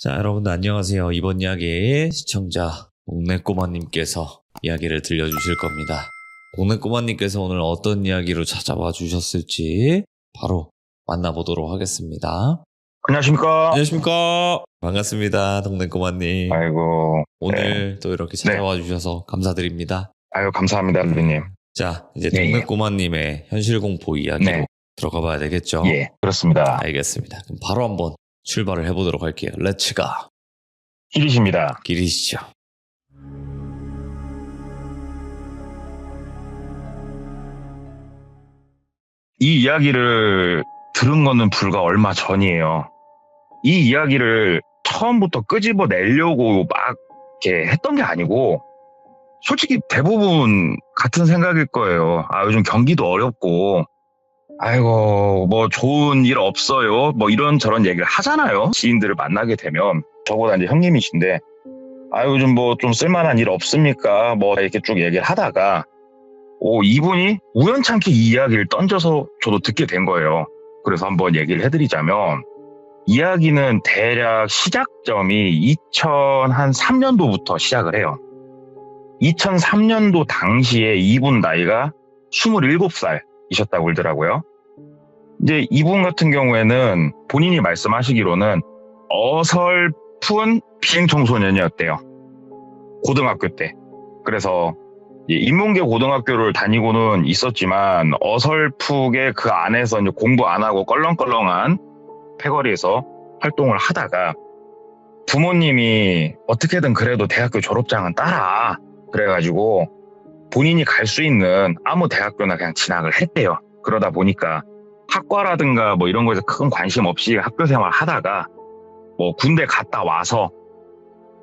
자, 여러분들 안녕하세요. 이번 이야기의 시청자 동네꼬마님께서 이야기를 들려주실 겁니다. 동네꼬마님께서 오늘 어떤 이야기로 찾아와 주셨을지 바로 만나보도록 하겠습니다. 안녕하십니까. 안녕하십니까. 반갑습니다. 동네꼬마님. 아이고. 오늘 또 이렇게 찾아와 주셔서 감사드립니다. 아유, 감사합니다, 누리님. 자, 이제 예, 동네꼬마님의 현실공포 이야기로 네. 들어가 봐야 되겠죠? 예, 그렇습니다. 알겠습니다. 그럼 바로 한번 출발을 해보도록 할게요. 렛츠가. 길이십니다. 길이시죠. 이 이야기를 들은 거는 불과 얼마 전이에요. 이 이야기를 처음부터 끄집어 내려고 막 이렇게 했던 게 아니고, 솔직히 대부분 같은 생각일 거예요. 아, 요즘 경기도 어렵고, 아이고, 뭐 좋은 일 없어요. 뭐 이런저런 얘기를 하잖아요. 지인들을 만나게 되면. 저보다 이제 형님이신데, 아, 요즘 뭐 좀 쓸만한 일 없습니까? 뭐 이렇게 쭉 얘기를 하다가, 이분이 우연찮게 이 이야기를 던져서 저도 듣게 된 거예요. 그래서 한번 얘기를 해드리자면, 이야기는 대략 시작점이 2003년도부터 시작을 해요. 2003년도 당시에 이분 나이가 27살이셨다고 그러더라고요. 이제 이분 같은 경우에는 본인이 말씀하시기로는 어설픈 비행청소년이었대요. 고등학교 때. 그래서 인문계 고등학교를 다니고는 있었지만 어설프게 그 안에서 이제 공부 안 하고 껄렁껄렁한 패거리에서 활동을 하다가 부모님이 어떻게든 그래도 대학교 졸업장은 따라 그래가지고 본인이 갈 수 있는 아무 대학교나 그냥 진학을 했대요. 그러다 보니까 학과라든가 뭐 이런 거에서 큰 관심 없이 학교 생활 하다가 뭐 군대 갔다 와서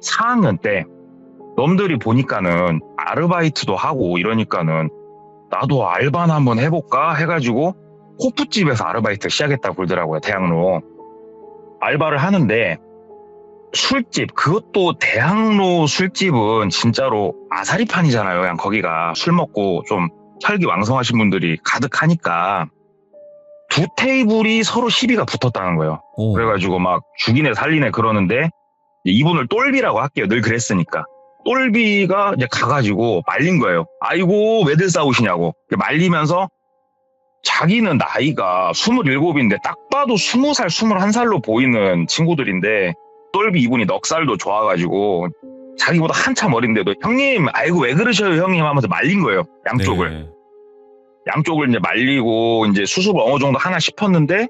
4학년 때 놈들이 보니까는 아르바이트도 하고 이러니까는 나도 알바나 한번 해볼까 해가지고 호프집에서 아르바이트 시작했다고 그러더라고요. 대학로 알바를 하는데 술집, 그것도 대학로 술집은 진짜로 아사리판이잖아요. 그냥 거기가 술 먹고 좀 혈기왕성하신 분들이 가득하니까 두 테이블이 서로 시비가 붙었다는 거예요. 오. 그래가지고 막 죽이네 살리네 그러는데 이분을 똘비라고 할게요. 늘 그랬으니까. 똘비가 이제 가가지고 말린 거예요. 아이고 왜들 싸우시냐고. 말리면서 자기는 나이가 27인데 딱 봐도 20살, 21살로 보이는 친구들인데 똘비 이분이 넉살도 좋아가지고 자기보다 한참 어린데도 형님 아이고 왜 그러셔요 형님 하면서 말린 거예요. 양쪽을. 네. 양쪽을 이제 말리고 이제 수습을 어느 정도 하나 싶었는데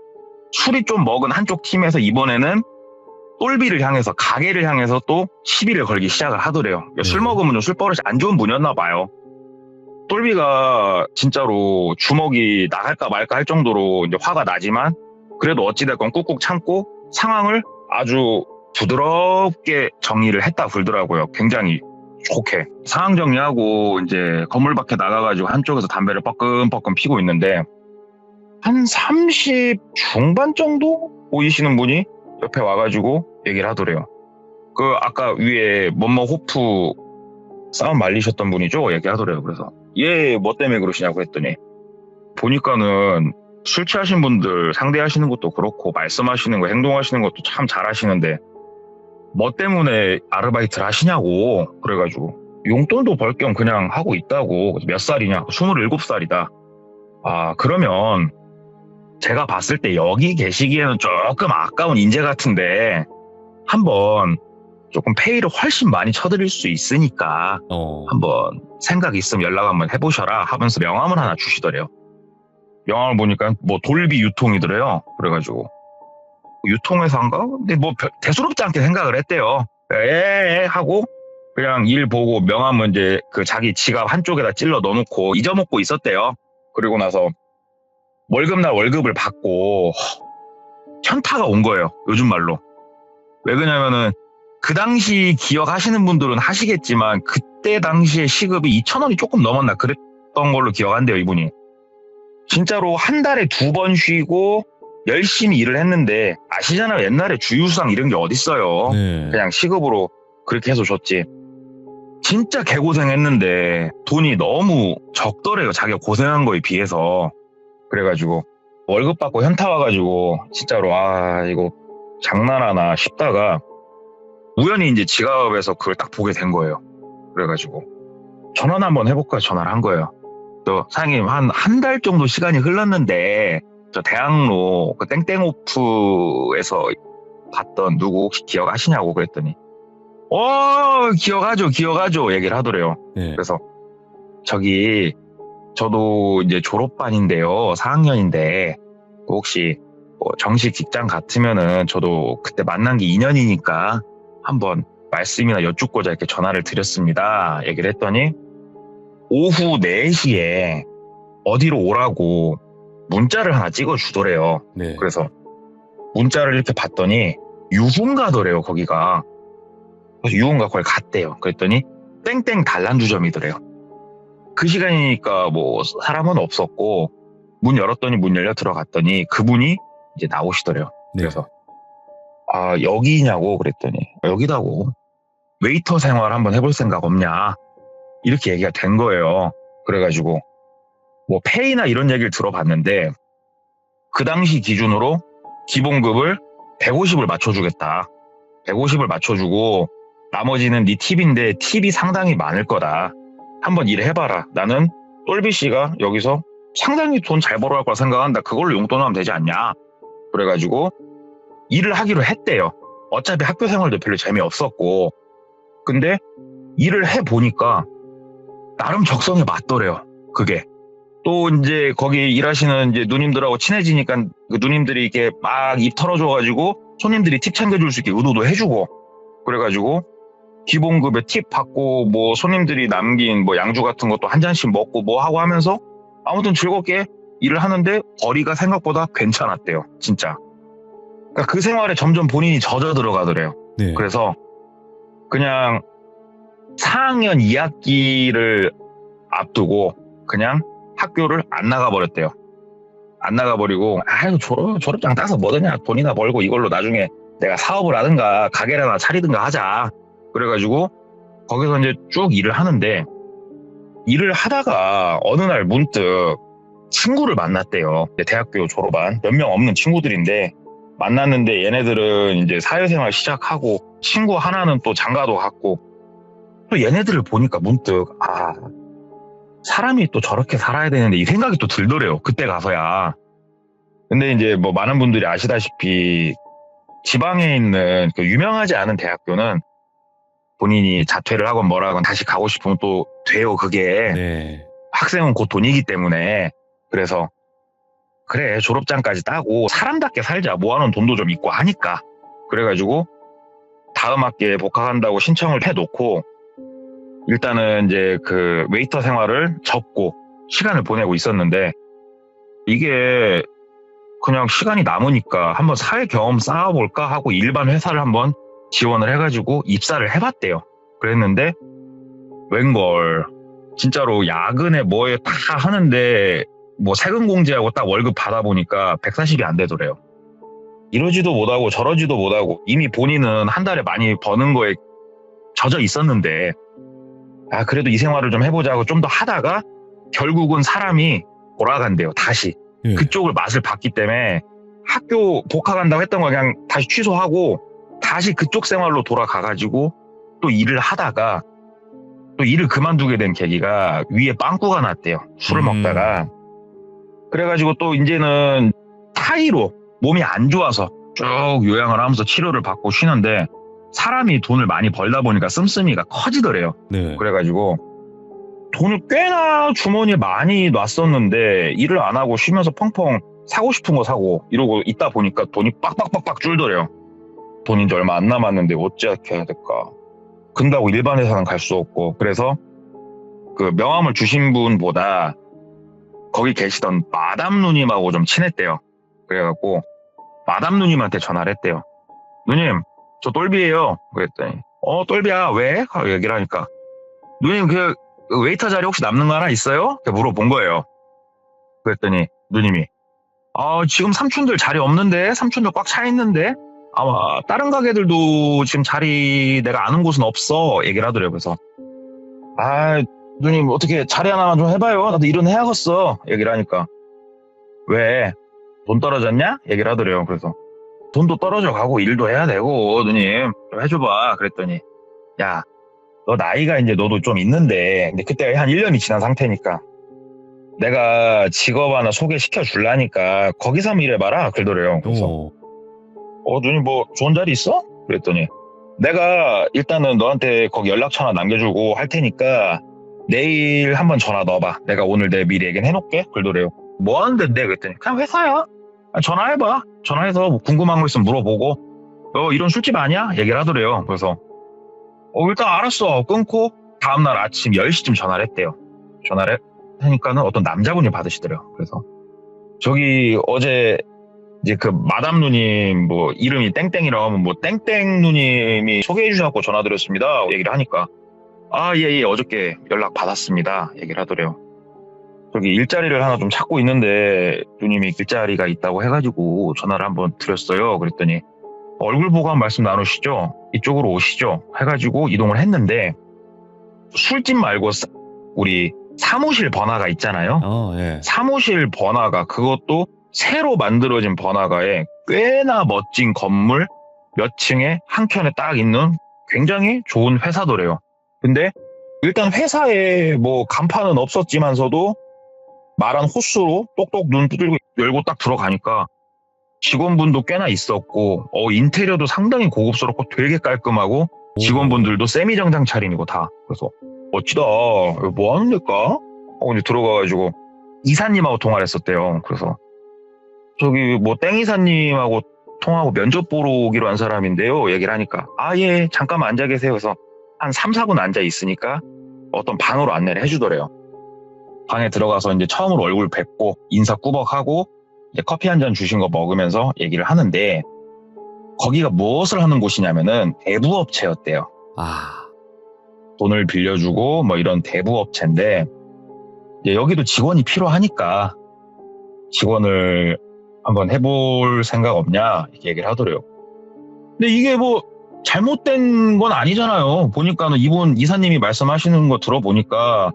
술이 좀 먹은 한쪽 팀에서 이번에는 똘비를 향해서 가게를 향해서 또 시비를 걸기 시작을 하더래요. 네. 술 먹으면 좀 술버릇이 안 좋은 분이었나 봐요. 똘비가 진짜로 주먹이 나갈까 말까 할 정도로 이제 화가 나지만 그래도 어찌됐건 꾹꾹 참고 상황을 아주 부드럽게 정리를 했다 그러더라고요. 굉장히 좋게. 상황 정리하고 이제 건물 밖에 나가가지고 한쪽에서 담배를 뻐끔뻐끔 피고 있는데 한 30 중반 정도 보이시는 분이 옆에 와가지고 얘기를 하더래요. 그 아까 위에 뭐뭐 호프 싸움 말리셨던 분이죠? 얘기하더래요. 그래서 얘 뭐 때문에 그러시냐고 했더니 보니까는 술 취하신 분들 상대하시는 것도 그렇고 말씀하시는 거 행동하시는 것도 참 잘하시는데 뭐 때문에 아르바이트를 하시냐고. 그래가지고 용돈도 벌 겸 그냥 하고 있다고. 몇 살이냐? 27살이다. 아, 그러면 제가 봤을 때 여기 계시기에는 조금 아까운 인재 같은데 한번 조금 페이를 훨씬 많이 쳐드릴 수 있으니까 한번 생각 있으면 연락 한번 해보셔라 하면서 명함을 하나 주시더래요. 명함을 보니까 뭐 돌비 유통이더래요. 그래가지고 유통회사인가? 근데 뭐 대수롭지 않게 생각을 했대요. 하고 그냥 일 보고 명함은 이제 그 자기 지갑 한쪽에다 찔러 넣어놓고 잊어먹고 있었대요. 그리고 나서 월급날 월급을 받고 현타가 온 거예요. 요즘 말로. 왜 그러냐면은 그 당시 기억하시는 분들은 하시겠지만 그때 당시에 시급이 2,000원이 조금 넘었나 그랬던 걸로 기억한대요. 이분이. 진짜로 한 달에 2번 쉬고 열심히 일을 했는데 아시잖아요. 옛날에 주유수당 이런 게 어딨어요. 네. 그냥 시급으로 그렇게 해서 줬지. 진짜 개고생했는데 돈이 너무 적더래요. 자기가 고생한 거에 비해서. 그래가지고 월급 받고 현타 와가지고 진짜로 아 이거 장난하나 싶다가 우연히 이제 지갑에서 그걸 딱 보게 된 거예요. 그래가지고 전화를 한번 해볼까 전화를 한 거예요. 저 사장님 한 달 정도 시간이 흘렀는데 저 대학로 그 땡땡오프에서 봤던 누구 혹시 기억하시냐고 그랬더니 기억하죠 얘기를 하더래요. 네. 그래서 저기 저도 이제 졸업반인데요. 4학년인데 혹시 뭐 정식 직장 같으면은 저도 그때 만난 게 2년이니까 한번 말씀이나 여쭙고자 이렇게 전화를 드렸습니다. 얘기를 했더니 오후 4시에 어디로 오라고 문자를 하나 찍어주더래요. 네. 그래서 문자를 이렇게 봤더니 유흥가더래요, 거기가. 그래서 유흥가 거기 갔대요. 그랬더니 땡땡 단란주점이더래요. 그 시간이니까 뭐 사람은 없었고 문 열었더니 문 열려 들어갔더니 그분이 이제 나오시더래요. 네. 그래서 여기냐고 그랬더니 여기다고. 웨이터 생활 한번 해볼 생각 없냐 이렇게 얘기가 된 거예요. 그래가지고 뭐 페이나 이런 얘기를 들어봤는데 그 당시 기준으로 기본급을 150을 맞춰주겠다. 150을 맞춰주고 나머지는 네 팁인데 팁이 상당히 많을 거다. 한번 일해봐라. 나는 똘비 씨가 여기서 상당히 돈 잘 벌어갈 거라 생각한다. 그걸로 용돈하면 되지 않냐. 그래가지고 일을 하기로 했대요. 어차피 학교 생활도 별로 재미없었고. 근데 일을 해보니까 나름 적성에 맞더래요. 그게. 또 이제 거기 일하시는 이제 누님들하고 친해지니까 그 누님들이 이렇게 막 입 털어줘가지고 손님들이 팁 챙겨줄 수 있게 의도도 해주고. 그래가지고 기본급에 팁 받고 뭐 손님들이 남긴 뭐 양주 같은 것도 한 잔씩 먹고 뭐 하고 하면서 아무튼 즐겁게 일을 하는데 벌이가 생각보다 괜찮았대요. 진짜. 그러니까 그 생활에 점점 본인이 젖어 들어가더래요. 네. 그래서 그냥 4학년 2학기를 앞두고 그냥 학교를 안 나가버렸대요. 안 나가버리고 아유 졸업장 따서 뭐더냐 돈이나 벌고 이걸로 나중에 내가 사업을 하든가 가게를 하나 차리든가 하자. 그래가지고 거기서 이제 쭉 일을 하는데 일을 하다가 어느 날 문득 친구를 만났대요. 대학교 졸업한 몇 명 없는 친구들인데 만났는데 얘네들은 이제 사회생활 시작하고 친구 하나는 또 장가도 갔고 또 얘네들을 보니까 문득 사람이 또 저렇게 살아야 되는데 이 생각이 또 들더래요. 그때 가서야. 근데 이제 뭐 많은 분들이 아시다시피 지방에 있는 그 유명하지 않은 대학교는 본인이 자퇴를 하건 뭐라건 다시 가고 싶으면 또 돼요. 그게. 네. 학생은 곧 돈이기 때문에. 그래서 그래 졸업장까지 따고 사람답게 살자. 모아놓은 돈도 좀 있고 하니까. 그래가지고 다음 학기에 복학한다고 신청을 해놓고 일단은 이제 그 웨이터 생활을 접고 시간을 보내고 있었는데 이게 그냥 시간이 남으니까 한번 사회 경험 쌓아볼까 하고 일반 회사를 한번 지원을 해가지고 입사를 해봤대요. 그랬는데 웬걸 진짜로 야근에 뭐에 다 하는데 뭐 세금 공제하고 딱 월급 받아보니까 140이 안 되더래요. 이러지도 못하고 저러지도 못하고 이미 본인은 한 달에 많이 버는 거에 젖어 있었는데 그래도 이 생활을 좀 해보자고 좀 더 하다가 결국은 사람이 돌아간대요. 다시. 네. 그쪽을 맛을 봤기 때문에 학교 복학한다고 했던 거 그냥 다시 취소하고 다시 그쪽 생활로 돌아가가지고 또 일을 하다가 또 일을 그만두게 된 계기가 위에 빵꾸가 났대요. 술을 먹다가. 그래가지고 또 이제는 타이로 몸이 안 좋아서 쭉 요양을 하면서 치료를 받고 쉬는데 사람이 돈을 많이 벌다 보니까 씀씀이가 커지더래요. 네. 그래가지고 돈을 꽤나 주머니에 많이 놨었는데 일을 안 하고 쉬면서 펑펑 사고 싶은 거 사고 이러고 있다 보니까 돈이 빡빡빡빡 줄더래요. 돈이 이제 얼마 안 남았는데 어찌하게 해야 될까. 근다고 일반 회사는 갈 수 없고 그래서 그 명함을 주신 분보다 거기 계시던 마담 누님하고 좀 친했대요. 그래갖고 마담 누님한테 전화를 했대요. 누님 저 똘비예요. 그랬더니 똘비야 왜? 하고 얘기를 하니까 누님 그 웨이터 자리 혹시 남는 거 하나 있어요? 이렇게 물어본 거예요. 그랬더니 누님이 지금 삼촌들 자리 없는데 삼촌들 꽉 차 있는데 아마 다른 가게들도 지금 자리 내가 아는 곳은 없어 얘기를 하더래요. 그래서 누님 어떻게 자리 하나만 좀 해봐요. 나도 일은 해야겠어 얘기를 하니까 왜? 돈 떨어졌냐? 얘기를 하더래요. 그래서 돈도 떨어져 가고 일도 해야 되고 누님 좀 해줘봐. 그랬더니 야, 너 나이가 이제 너도 좀 있는데 근데 그때 한 1년이 지난 상태니까 내가 직업 하나 소개시켜 줄라니까 거기서 한번 일해봐라. 그러더래요. 그래서 누님 뭐 좋은 자리 있어? 그랬더니 내가 일단은 너한테 거기 연락처 하나 남겨주고 할 테니까 내일 한번 전화 넣어봐. 내가 오늘 내 미리 얘기는 해놓을게. 그러더래요. 뭐 하는데? 그랬더니 그냥 회사야. 전화해봐. 전화해서 뭐 궁금한 거 있으면 물어보고 이런 술집 아니야? 얘기를 하더래요. 그래서 일단 알았어. 끊고 다음날 아침 10시쯤 전화를 했대요. 전화를 하니까는 어떤 남자분이 받으시더래요. 그래서 저기 어제 이제 그 마담 누님 뭐 이름이 땡땡이라고 하면 뭐 땡땡 누님이 소개해 주셔서 전화드렸습니다. 얘기를 하니까 예, 어저께 연락 받았습니다. 얘기를 하더래요. 저기 일자리를 하나 좀 찾고 있는데 누님이 일자리가 있다고 해가지고 전화를 한번 드렸어요. 그랬더니 얼굴 보고 한 말씀 나누시죠. 이쪽으로 오시죠. 해가지고 이동을 했는데 술집 말고 우리 사무실 번화가 있잖아요. 예. 사무실 번화가 그것도 새로 만들어진 번화가에 꽤나 멋진 건물 몇 층에 한 켠에 딱 있는 굉장히 좋은 회사더래요. 근데 일단 회사에 뭐 간판은 없었지만서도 말한 호수로 똑똑 눈 두들고 열고 딱 들어가니까 직원분도 꽤나 있었고 인테리어도 상당히 고급스럽고 되게 깔끔하고 직원분들도 세미정장 차림이고 다. 그래서 멋지다. 뭐 하는 데일까? 이제 들어가가지고 이사님하고 통화를 했었대요. 그래서 저기 뭐 땡이사님하고 통화하고 면접 보러 오기로 한 사람인데요. 얘기를 하니까 예, 잠깐만 앉아 계세요. 그래서 한 3, 4분 앉아 있으니까 어떤 방으로 안내를 해주더래요. 방에 들어가서 이제 처음으로 얼굴 뵙고 인사 꾸벅하고 이제 커피 한 잔 주신 거 먹으면서 얘기를 하는데 거기가 무엇을 하는 곳이냐면은 대부업체였대요. 돈을 빌려주고 뭐 이런 대부업체인데 여기도 직원이 필요하니까 직원을 한번 해볼 생각 없냐 이렇게 얘기를 하더래요. 근데 이게 뭐 잘못된 건 아니잖아요. 보니까는 이분 이사님이 말씀하시는 거 들어보니까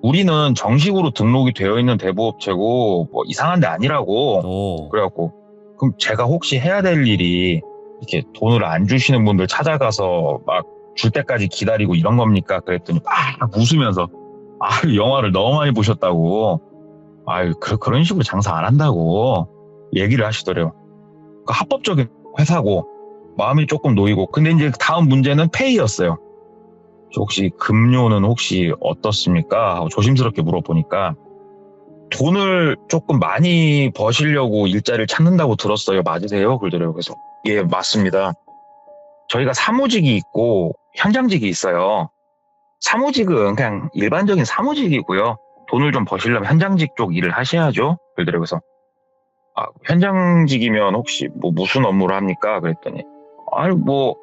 우리는 정식으로 등록이 되어 있는 대부업체고 뭐 이상한 데 아니라고. 그래갖고 그럼 제가 혹시 해야 될 일이 이렇게 돈을 안 주시는 분들 찾아가서 막 줄 때까지 기다리고 이런 겁니까? 그랬더니 막 웃으면서 영화를 너무 많이 보셨다고 그런 식으로 장사 안 한다고 얘기를 하시더래요. 그러니까 합법적인 회사고 마음이 조금 놓이고 근데 이제 다음 문제는 페이였어요. 혹시 급료는 혹시 어떻습니까? 하고 조심스럽게 물어보니까 돈을 조금 많이 버시려고 일자리를 찾는다고 들었어요. 맞으세요? 그러더래요. 그래서 예, 맞습니다. 저희가 사무직이 있고 현장직이 있어요. 사무직은 그냥 일반적인 사무직이고요. 돈을 좀 버시려면 현장직 쪽 일을 하셔야죠. 그러더래요. 그래서 현장직이면 혹시 뭐 무슨 업무를 합니까? 그랬더니 뭐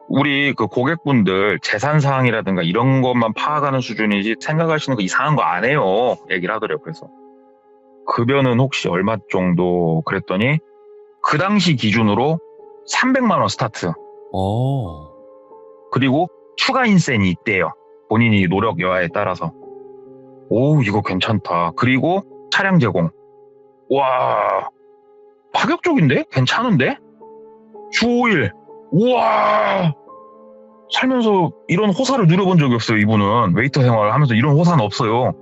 우리 그 고객분들 재산 사항이라든가 이런 것만 파악하는 수준이지 생각하시는 거 이상한 거 안 해요. 얘기를 하더래요. 그래서 급여는 혹시 얼마 정도? 그랬더니 그 당시 기준으로 300만 원 스타트. 그리고 추가 인센이 있대요. 본인이 노력 여하에 따라서. 이거 괜찮다. 그리고 차량 제공. 와, 파격적인데? 괜찮은데? 주 5일. 우와, 살면서 이런 호사를 누려본 적이 없어요. 이분은 웨이터 생활을 하면서 이런 호사는 없어요.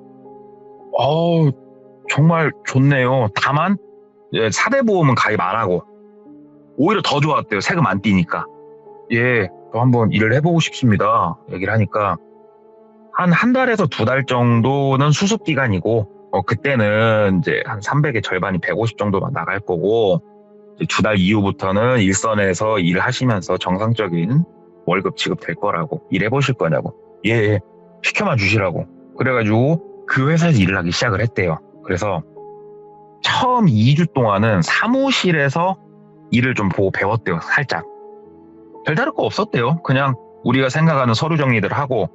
정말 좋네요. 다만 4대 보험은 가입 안 하고 오히려 더 좋았대요. 세금 안 떼니까. 예, 저 한번 일을 해보고 싶습니다. 얘기를 하니까 한 달에서 2달 정도는 수습 기간이고 그때는 이제 한 300의 절반이 150 정도만 나갈 거고 2달 이후부터는 일선에서 일하시면서 정상적인 월급 지급될 거라고. 일해보실 거냐고. 예, 시켜만 주시라고. 그래가지고 그 회사에서 일을 하기 시작을 했대요. 그래서 처음 2주 동안은 사무실에서 일을 좀 보고 배웠대요. 살짝. 별다를 거 없었대요. 그냥 우리가 생각하는 서류 정리들 하고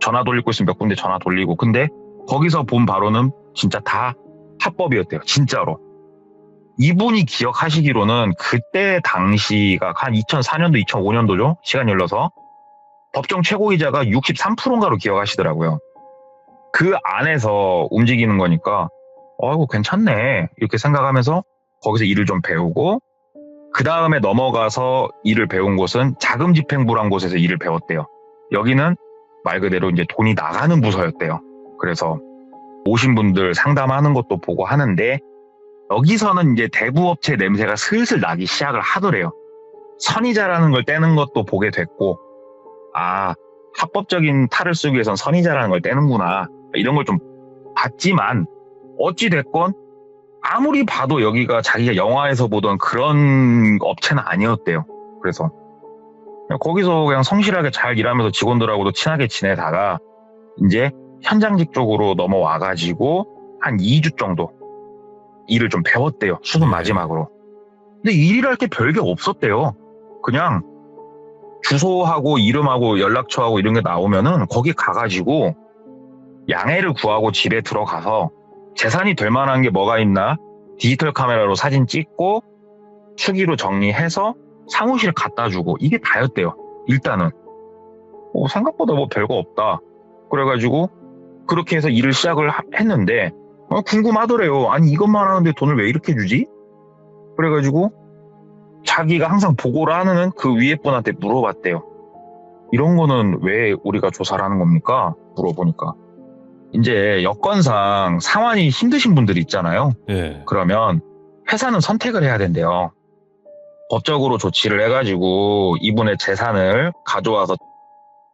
전화 돌리고 있으면 몇 군데 전화 돌리고. 근데 거기서 본 바로는 진짜 다 합법이었대요. 진짜로. 이분이 기억하시기로는 그때 당시가 한 2004년도, 2005년도죠. 시간 흘러서 법정 최고이자가 63%인가로 기억하시더라고요. 그 안에서 움직이는 거니까 이거 괜찮네 이렇게 생각하면서 거기서 일을 좀 배우고 그 다음에 넘어가서 일을 배운 곳은 자금집행부란 곳에서 일을 배웠대요. 여기는 말 그대로 이제 돈이 나가는 부서였대요. 그래서 오신 분들 상담하는 것도 보고 하는데 여기서는 이제 대부업체 냄새가 슬슬 나기 시작을 하더래요. 선의자라는 걸 떼는 것도 보게 됐고, 아, 합법적인 탈을 쓰기 위해선 선의자라는 걸 떼는구나. 이런 걸 좀 봤지만 어찌됐건 아무리 봐도 여기가 자기가 영화에서 보던 그런 업체는 아니었대요. 그래서 거기서 그냥 성실하게 잘 일하면서 직원들하고도 친하게 지내다가 이제 현장직 쪽으로 넘어와가지고 한 2주 정도 일을 좀 배웠대요. 수습 마지막으로. 근데 일이랄 게 별게 없었대요. 그냥 주소하고 이름하고 연락처하고 이런 게 나오면은 거기 가가지고 양해를 구하고 집에 들어가서 재산이 될 만한 게 뭐가 있나 디지털 카메라로 사진 찍고 수기로 정리해서 사무실에 갖다 주고 이게 다였대요. 일단은 생각보다 뭐 별거 없다. 그래가지고 그렇게 해서 일을 시작을 했는데 궁금하더래요. 아니 이것만 하는데 돈을 왜 이렇게 주지? 그래가지고 자기가 항상 보고를 하는 그 위에 분한테 물어봤대요. 이런 거는 왜 우리가 조사를 하는 겁니까? 물어보니까 이제 여건상 상환이 힘드신 분들이 있잖아요. 예. 그러면 회사는 선택을 해야 된대요. 법적으로 조치를 해가지고 이분의 재산을 가져와서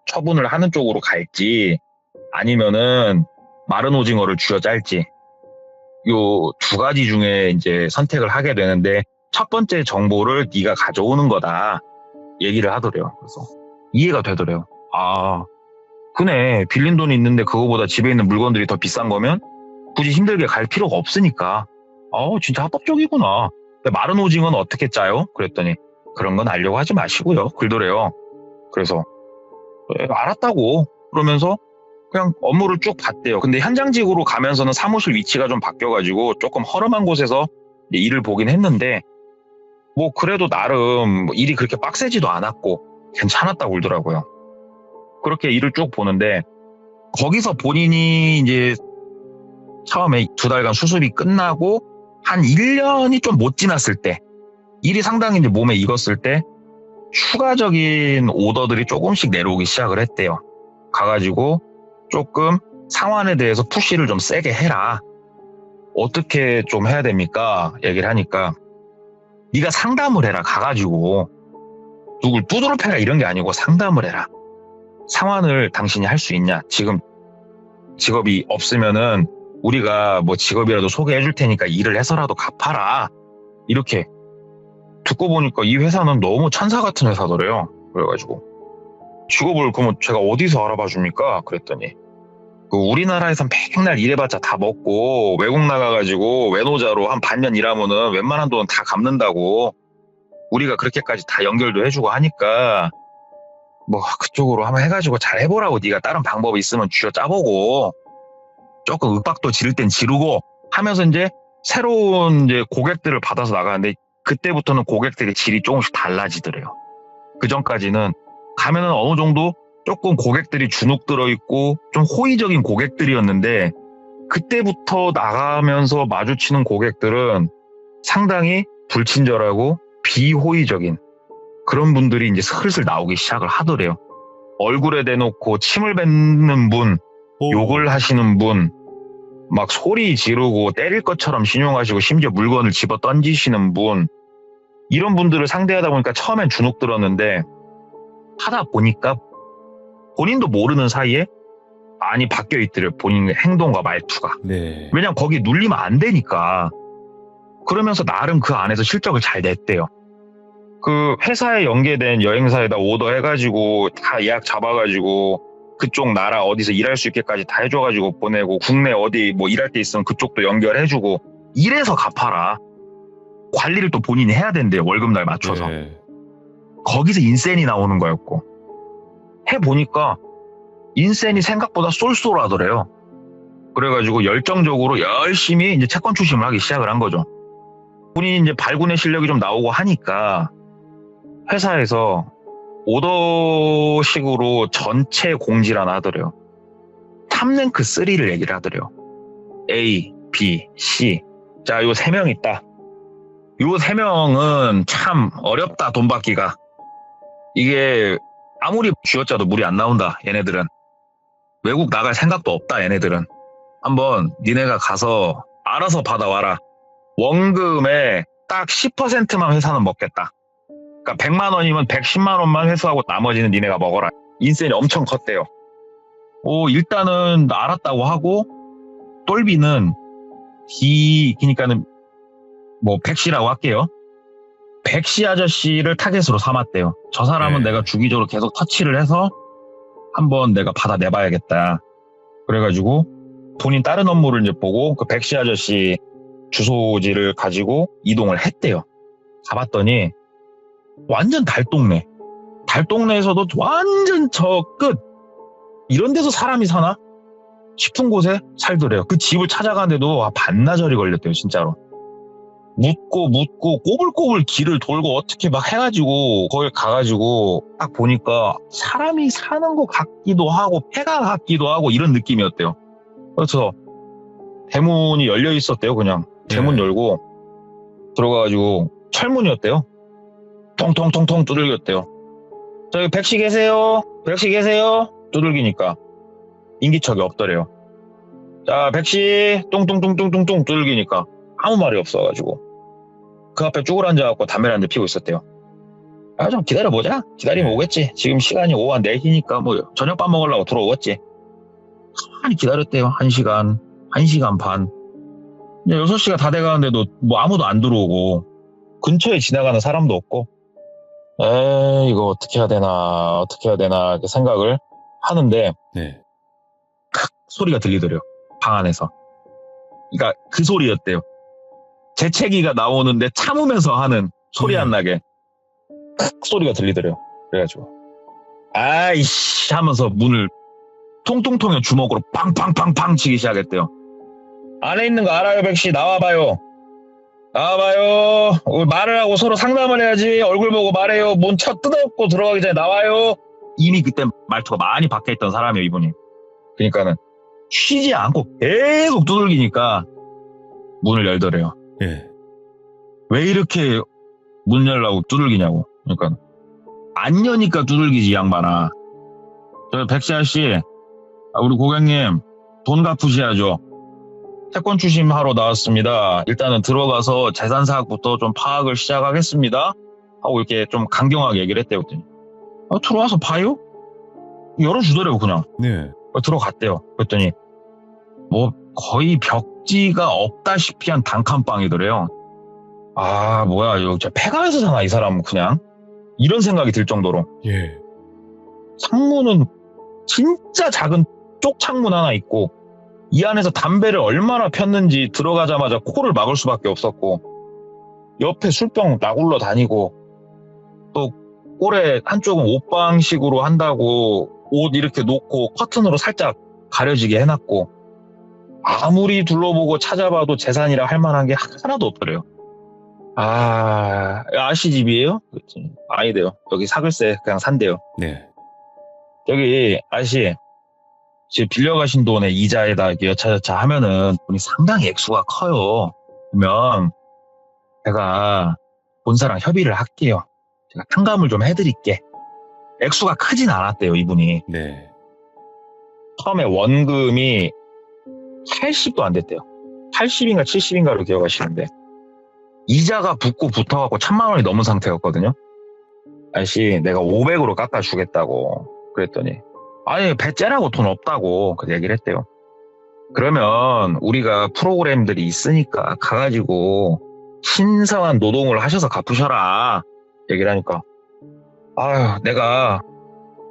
처분을 하는 쪽으로 갈지 아니면은 마른 오징어를 쥐어짤지 요 두 가지 중에 이제 선택을 하게 되는데 첫 번째 정보를 네가 가져오는 거다 얘기를 하더래요. 그래서 이해가 되더래요. 아, 그네 빌린 돈이 있는데 그거보다 집에 있는 물건들이 더 비싼 거면 굳이 힘들게 갈 필요가 없으니까 진짜 합법적이구나. 근데 마른 오징어는 어떻게 짜요? 그랬더니 그런 건 알려고 하지 마시고요. 그러더래요. 그래서 알았다고 그러면서 그냥 업무를 쭉 봤대요. 근데 현장직으로 가면서는 사무실 위치가 좀 바뀌어가지고 조금 허름한 곳에서 일을 보긴 했는데 뭐 그래도 나름 일이 그렇게 빡세지도 않았고 괜찮았다고 그러더라고요. 그렇게 일을 쭉 보는데 거기서 본인이 이제 처음에 2달간 수습이 끝나고 한 1년이 좀 못 지났을 때 일이 상당히 이제 몸에 익었을 때 추가적인 오더들이 조금씩 내려오기 시작을 했대요. 가가지고 조금 상환에 대해서 푸시를 좀 세게 해라. 어떻게 좀 해야 됩니까? 얘기를 하니까 네가 상담을 해라. 가가지고 누굴 두드러 패라 이런 게 아니고 상담을 해라. 상환을 당신이 할 수 있냐? 지금 직업이 없으면은 우리가 뭐 직업이라도 소개해 줄 테니까 일을 해서라도 갚아라. 이렇게 듣고 보니까 이 회사는 너무 천사 같은 회사더래요. 그래가지고 직업을 그러면 제가 어디서 알아봐 줍니까? 그랬더니 우리나라에선 맨날 일해봤자 다 먹고 외국 나가가지고 외노자로 한 반년 일하면은 웬만한 돈 다 갚는다고 우리가 그렇게까지 다 연결도 해주고 하니까 뭐 그쪽으로 한번 해가지고 잘 해보라고. 네가 다른 방법이 있으면 쥐어 짜보고 조금 윽박도 지를 땐 지르고 하면서 이제 새로운 이제 고객들을 받아서 나가는데 그때부터는 고객들의 질이 조금씩 달라지더래요. 그 전까지는 가면은 어느 정도 조금 고객들이 주눅 들어있고 좀 호의적인 고객들이었는데 그때부터 나가면서 마주치는 고객들은 상당히 불친절하고 비호의적인 그런 분들이 이제 슬슬 나오기 시작을 하더래요. 얼굴에 대놓고 침을 뱉는 분, 욕을 하시는 분, 막 소리 지르고 때릴 것처럼 신용하시고 심지어 물건을 집어 던지시는 분, 이런 분들을 상대하다 보니까 처음엔 주눅 들었는데 하다 보니까 본인도 모르는 사이에 많이 바뀌어 있더래요. 본인의 행동과 말투가. 네. 왜냐면 거기 눌리면 안 되니까. 그러면서 나름 그 안에서 실적을 잘 냈대요. 그 회사에 연계된 여행사에다 오더 해가지고 다 예약 잡아가지고 그쪽 나라 어디서 일할 수 있게까지 다 해줘가지고 보내고 국내 어디 뭐 일할 때 있으면 그쪽도 연결해주고 이래서 갚아라. 관리를 또 본인이 해야 된대요. 월급날 맞춰서. 네. 거기서 인센이 나오는 거였고 해보니까 인센이 생각보다 쏠쏠하더래요. 그래가지고 열정적으로 열심히 이제 채권 추심을 하기 시작을 한 거죠. 본인이 이제 발군의 실력이 좀 나오고 하니까 회사에서 오더식으로 전체 공지란 하더래요. 탑랭크 3를 얘기를 하더래요. A, B, C. 자, 요 3명 있다. 요 세 명은 참 어렵다, 돈 받기가. 이게 아무리 쥐어짜도 물이 안 나온다, 얘네들은. 외국 나갈 생각도 없다, 얘네들은. 한번 니네가 가서 알아서 받아와라. 원금의 딱 10%만 회사는 먹겠다. 그러니까 100만 원이면 110만 원만 회수하고 나머지는 니네가 먹어라. 인센이 엄청 컸대요. 일단은 알았다고 하고, 똘비는 그러니까는 뭐 백씨라고 할게요. 백씨 아저씨를 타겟으로 삼았대요. 저 사람은 네. 내가 주기적으로 계속 터치를 해서 한번 내가 받아내봐야겠다. 그래가지고 본인 다른 업무를 이제 보고 그 백씨 아저씨 주소지를 가지고 이동을 했대요. 가봤더니 완전 달동네. 달동네에서도 완전 저 끝. 이런 데서 사람이 사나? 싶은 곳에 살더래요. 그 집을 찾아가는데도 반나절이 걸렸대요, 진짜로. 묻고 꼬불꼬불 길을 돌고 어떻게 막 해가지고 거기 가가지고 딱 보니까 사람이 사는 것 같기도 하고 폐가 같기도 하고 이런 느낌이었대요. 그래서 대문이 열려 있었대요. 그냥 대문 네. 열고 들어가가지고 철문이었대요. 통통통통 두들겼대요. 저기 백씨 계세요? 백씨 계세요? 두들기니까 인기척이 없더래요. 자, 백씨 똥똥똥똥똥똥 두들기니까 아무 말이 없어가지고 그 앞에 쭈글 앉아갖고 담배를 한 대 피우고 있었대요. 좀 기다려보자. 기다리면 오겠지. 지금 시간이 오후 한 4시니까 뭐 저녁밥 먹으려고 들어오겠지. 많이 기다렸대요. 1시간, 1시간 반. 이제 6시가 다 돼가는데도 뭐 아무도 안 들어오고 근처에 지나가는 사람도 없고 이거 어떻게 해야 되나 이렇게 생각을 하는데 네. 소리가 들리더래요. 방 안에서. 그러니까 그 소리였대요. 재채기가 나오는데 참으면서 하는 소리 안 나게 소리가 들리더래요. 그래가지고 아이씨 하면서 문을 통통통에 주먹으로 팡팡팡팡 치기 시작했대요. 안에 있는 거 알아요, 백씨? 나와봐요. 말을 하고 서로 상담을 해야지. 얼굴 보고 말해요. 문 쳐 뜯어놓고 들어가기 전에 나와요. 이미 그때 말투가 많이 박혀있던 사람이에요, 이분이. 그러니까는 쉬지 않고 계속 두들기니까 문을 열더래요. 예. 왜 이렇게 문 열라고 두들기냐고. 그러니까 안 여니까 두들기지, 이 양반아. 저 백씨 아저씨, 우리 고객님 돈 갚으셔야죠. 채권 추심하러 나왔습니다. 일단은 들어가서 재산 사학부터 좀 파악을 시작하겠습니다. 하고 이렇게 좀 강경하게 얘기를 했대요. 그랬더니 들어와서 봐요? 열어주더래요, 그냥. 네. 들어갔대요. 그랬더니 뭐 거의 벽지가 없다시피 한 단칸방이더래요. 뭐야, 이거 진짜 폐가에서 사나 이 사람은. 그냥 이런 생각이 들 정도로. 예. 창문은 진짜 작은 쪽 창문 하나 있고 이 안에서 담배를 얼마나 폈는지 들어가자마자 코를 막을 수밖에 없었고 옆에 술병 나굴러 다니고 또 꼴에 한쪽은 옷방식으로 한다고 옷 이렇게 놓고 커튼으로 살짝 가려지게 해놨고 아무리 둘러보고 찾아봐도 재산이라 할 만한 게 하나도 없더래요. 아씨 집이에요? 그랬더니 아니래요. 여기 사글세 그냥 산대요. 네. 여기 아저씨 지금 빌려가신 돈에 이자에다 이렇게 여차저차 하면은 돈이 상당히 액수가 커요. 그러면 제가 본사랑 협의를 할게요. 제가 탕감을 좀 해드릴게. 액수가 크진 않았대요, 이분이. 네. 처음에 원금이 80도 안 됐대요. 80인가 70인가로 기억하시는데 이자가 붙고 붙어갖고 1,000만 원이 넘은 상태였거든요. 아저씨 내가 500으로 깎아주겠다고 그랬더니 아니 배째라고 돈 없다고 그 얘기를 했대요. 그러면 우리가 프로그램들이 있으니까 가가지고 신성한 노동을 하셔서 갚으셔라 얘기를 하니까 내가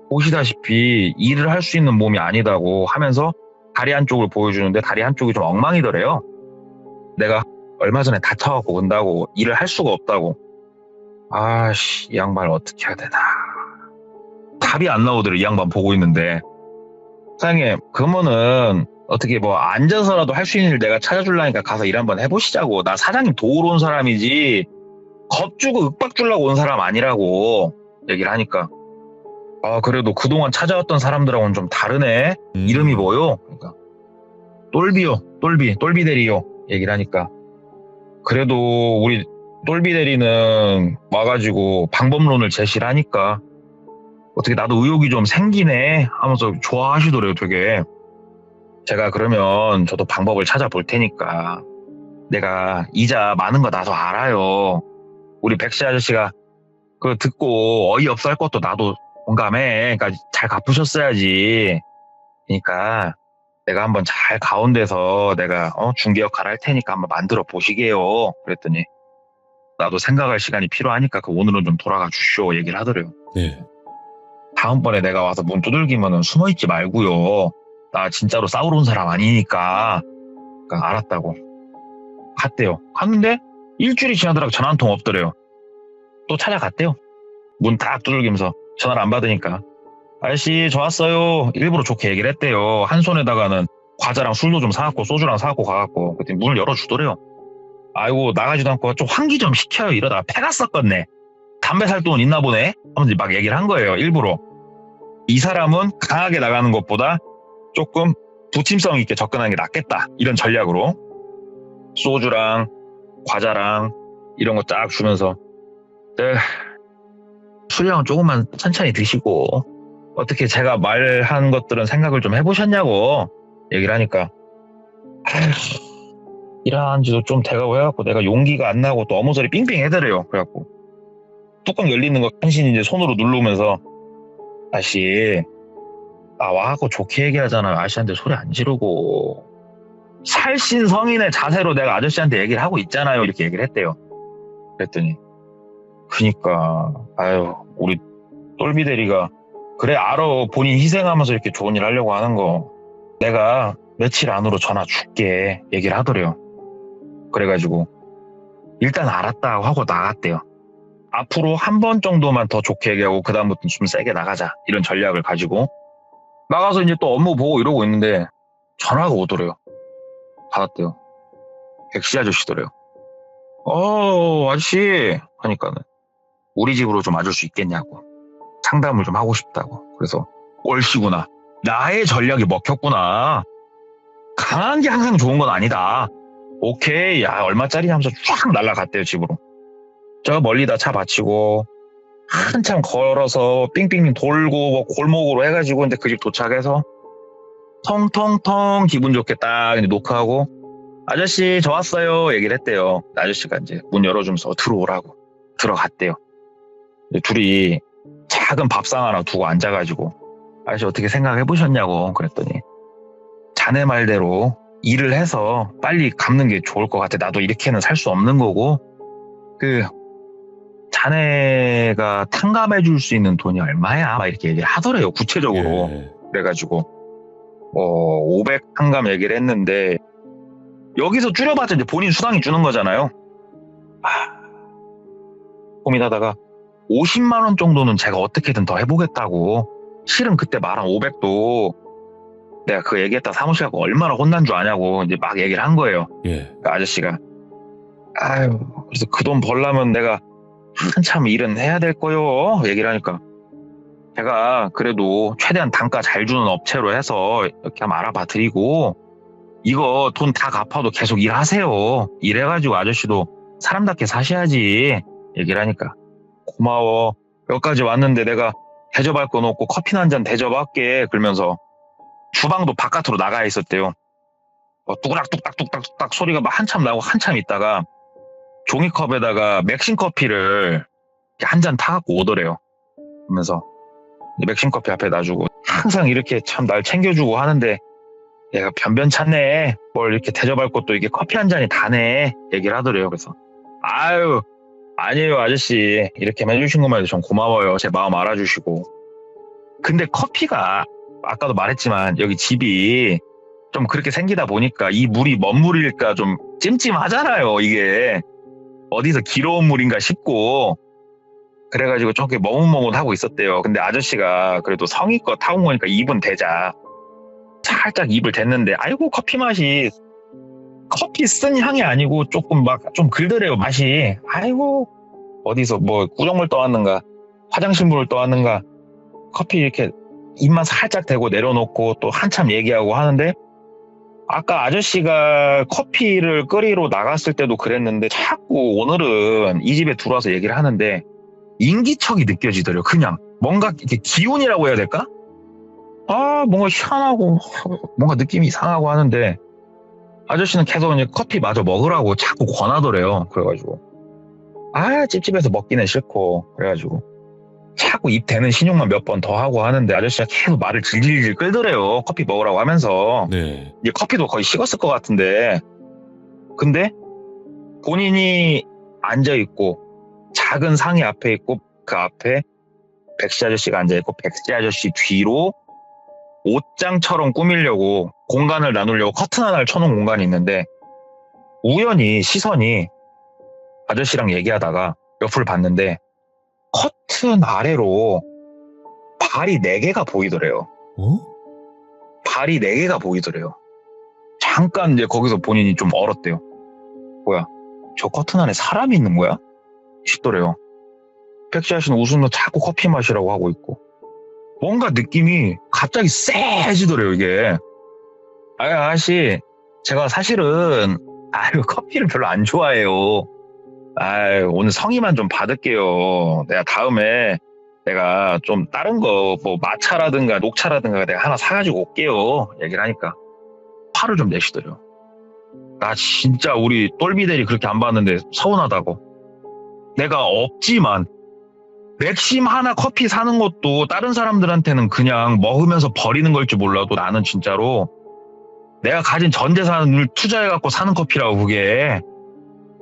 보시다시피 일을 할 수 있는 몸이 아니다고 하면서 다리 한쪽을 보여주는데 다리 한쪽이 좀 엉망이더래요. 내가 얼마 전에 다쳐갖고 온다고 일을 할 수가 없다고. 이 양반을 어떻게 해야 되나. 답이 안 나오더래, 이 양반 보고 있는데. 사장님, 그러면은 어떻게 뭐 앉아서라도 할 수 있는 일 내가 찾아주려니까 가서 일 한번 해보시자고. 나 사장님 도우러 온 사람이지 겁주고 윽박 주려고 온 사람 아니라고 얘기를 하니까 그래도 그동안 찾아왔던 사람들하고는 좀 다르네. 이름이 뭐요? 그러니까 똘비요. 똘비 대리요. 얘기를 하니까 그래도 우리 똘비 대리는 와가지고 방법론을 제시를 하니까 어떻게 나도 의욕이 좀 생기네 하면서 좋아하시더래요, 되게. 제가 그러면 저도 방법을 찾아볼 테니까 내가 이자 많은 거 나도 알아요. 우리 백씨 아저씨가 그 듣고 어이없어 할 것도 나도 공감해. 그러니까 잘 갚으셨어야지. 그러니까 내가 한번 잘 가운데서 내가 중개 역할 할 테니까 한번 만들어 보시게요. 그랬더니 나도 생각할 시간이 필요하니까 오늘은 좀 돌아가 주시오 얘기를 하더래요. 네. 다음번에 내가 와서 문 두들기면은 숨어있지 말고요. 나 진짜로 싸우러 온 사람 아니니까. 그러니까 알았다고. 갔대요. 갔는데 일주일이 지나더라고 전화 한 통 없더래요. 또 찾아갔대요. 문 딱 두들기면서 전화를 안 받으니까. 아저씨 저 왔어요. 일부러 좋게 얘기를 했대요. 한 손에다가는 과자랑 술도 좀 사갖고 소주랑 사갖고 가갖고 그랬더니 문을 열어주더래요. 아이고 나가지도 않고 좀 환기 좀 시켜요. 이러다가 폐가 썩겠네. 담배 살 돈은 있나 보네 하면서 막 얘기를 한 거예요. 일부러. 이 사람은 강하게 나가는 것보다 조금 부침성 있게 접근하는 게 낫겠다. 이런 전략으로 소주랑 과자랑 이런 거 쫙 주면서 네, 술량은 조금만 천천히 드시고 어떻게 제가 말한 것들은 생각을 좀 해보셨냐고 얘기를 하니까 일한 지도 좀 돼가고 해갖고 내가 용기가 안 나고 또 어무소리 삥삥 해대래요. 그래갖고 뚜껑 열리는 거 간신히 이제 손으로 누르면서 아저씨 나 와갖고 좋게 얘기하잖아. 아저씨한테 소리 안 지르고 살신 성인의 자세로 내가 아저씨한테 얘기를 하고 있잖아요. 이렇게 얘기를 했대요. 그랬더니 그니까 아유 우리 똘비 대리가 그래 알아. 본인 희생하면서 이렇게 좋은 일 하려고 하는 거 내가 며칠 안으로 전화 줄게 얘기를 하더래요. 그래가지고 일단 알았다고 하고 나갔대요. 앞으로 한 번 정도만 더 좋게 얘기하고 그 다음부터는 좀 세게 나가자 이런 전략을 가지고 나가서 이제 또 업무 보고 이러고 있는데 전화가 오더래요. 받았대요. 백씨 아저씨더래요. 아저씨 하니까는 우리 집으로 좀 와줄 수 있겠냐고 상담을 좀 하고 싶다고. 그래서 꼴씨구나. 나의 전략이 먹혔구나. 강한 게 항상 좋은 건 아니다. 오케이 야 얼마짜리 하면서 쫙 날아갔대요 집으로. 저 멀리다 차 받치고 한참 걸어서 삥삥 돌고 뭐 골목으로 해가지고 근데 그 집 도착해서 텅텅텅 기분 좋게 딱 노크하고 아저씨 저 왔어요 얘기를 했대요. 아저씨가 이제 문 열어주면서 들어오라고 들어갔대요. 둘이 작은 밥상 하나 두고 앉아가지고 아저씨 어떻게 생각해 보셨냐고 그랬더니 자네 말대로 일을 해서 빨리 갚는 게 좋을 것 같아. 나도 이렇게는 살 수 없는 거고 자네가 탕감해 줄 수 있는 돈이 얼마야? 막 이렇게 얘기를 하더래요. 구체적으로. 예. 그래가지고 500 탕감 얘기를 했는데 여기서 줄여봤자 이제 본인 수당이 주는 거잖아요. 고민하다가 50만 원 정도는 제가 어떻게든 더 해보겠다고. 실은 그때 말한 500도 내가 그 얘기했다 사무실 가고 얼마나 혼난 줄 아냐고 이제 막 얘기를 한 거예요. 예. 그 아저씨가 그래서 그 돈 벌려면 내가 한참 일은 해야 될 거요 얘기를 하니까 제가 그래도 최대한 단가 잘 주는 업체로 해서 이렇게 한번 알아봐 드리고 이거 돈 다 갚아도 계속 일하세요. 이래가지고 아저씨도 사람답게 사셔야지 얘기를 하니까 고마워. 여기까지 왔는데 내가 대접할 건 없고 커피나 한 잔 대접할게. 그러면서 주방도 바깥으로 나가 있었대요. 뚜그락 뚝딱뚝딱 소리가 막 한참 나고 한참 있다가 종이컵에다가 맥심 커피를 한 잔 타갖고 오더래요. 그러면서 맥심 커피 앞에 놔주고 항상 이렇게 참 날 챙겨주고 하는데 얘가 변변찮네. 뭘 이렇게 대접할 것도 이게 커피 한 잔이 다네 얘기를 하더래요. 그래서 아유 아니에요 아저씨 이렇게만 해주신 것만 해도 전 고마워요. 제 마음 알아주시고. 근데 커피가 아까도 말했지만 여기 집이 좀 그렇게 생기다 보니까 이 물이 뭔 물일까 좀 찜찜하잖아요. 이게 어디서 길어온 물인가 싶고 그래가지고 좀 머뭇머뭇하고 있었대요. 근데 아저씨가 그래도 성의껏 타온 거니까 입은 대자 살짝 입을 댔는데 아이고 커피 맛이 커피 쓴 향이 아니고 조금 막 좀 글더래요 맛이. 아이고 어디서 뭐 꾸정물 떠왔는가 화장실 물을 떠왔는가 커피 이렇게 입만 살짝 대고 내려놓고 또 한참 얘기하고 하는데 아까 아저씨가 커피를 끓이러 나갔을 때도 그랬는데 자꾸 오늘은 이 집에 들어와서 얘기를 하는데 인기척이 느껴지더래요. 그냥 뭔가 이렇게 기운이라고 해야 될까? 뭔가 희한하고 뭔가 느낌이 이상하고 하는데 아저씨는 계속 이제 커피 마저 먹으라고 자꾸 권하더래요. 그래가지고 찝찝해서 먹기는 싫고 그래가지고 자꾸 입 대는 신용만 몇 번 더 하고 하는데 아저씨가 계속 말을 질질질 끌더래요. 커피 먹으라고 하면서. 네. 이제 커피도 거의 식었을 것 같은데 근데 본인이 앉아있고 작은 상이 앞에 있고 그 앞에 백씨 아저씨가 앉아있고 백씨 아저씨 뒤로 옷장처럼 꾸미려고 공간을 나누려고 커튼 하나를 쳐놓은 공간이 있는데 우연히 시선이 아저씨랑 얘기하다가 옆을 봤는데 커튼 아래로 발이 4개가 보이더래요. 발이 4개가 보이더래요. 잠깐 이제 거기서 본인이 좀 얼었대요. 뭐야, 저 커튼 안에 사람이 있는 거야? 싶더래요. 백씨 아저씨는 웃으면서 자꾸 커피 마시라고 하고 있고 뭔가 느낌이 갑자기 쎄해지더래요 이게. 아저씨 제가 사실은 커피를 별로 안 좋아해요. 오늘 성의만 좀 받을게요. 내가 다음에 내가 좀 다른 거 뭐 마차라든가 녹차라든가 내가 하나 사가지고 올게요. 얘기를 하니까 화를 좀 내시더래요. 나 진짜 우리 똘비들이 그렇게 안 봤는데 서운하다고. 내가 없지만 맥심 하나 커피 사는 것도 다른 사람들한테는 그냥 먹으면서 버리는 걸지 몰라도 나는 진짜로 내가 가진 전 재산을 투자해갖고 사는 커피라고 그게.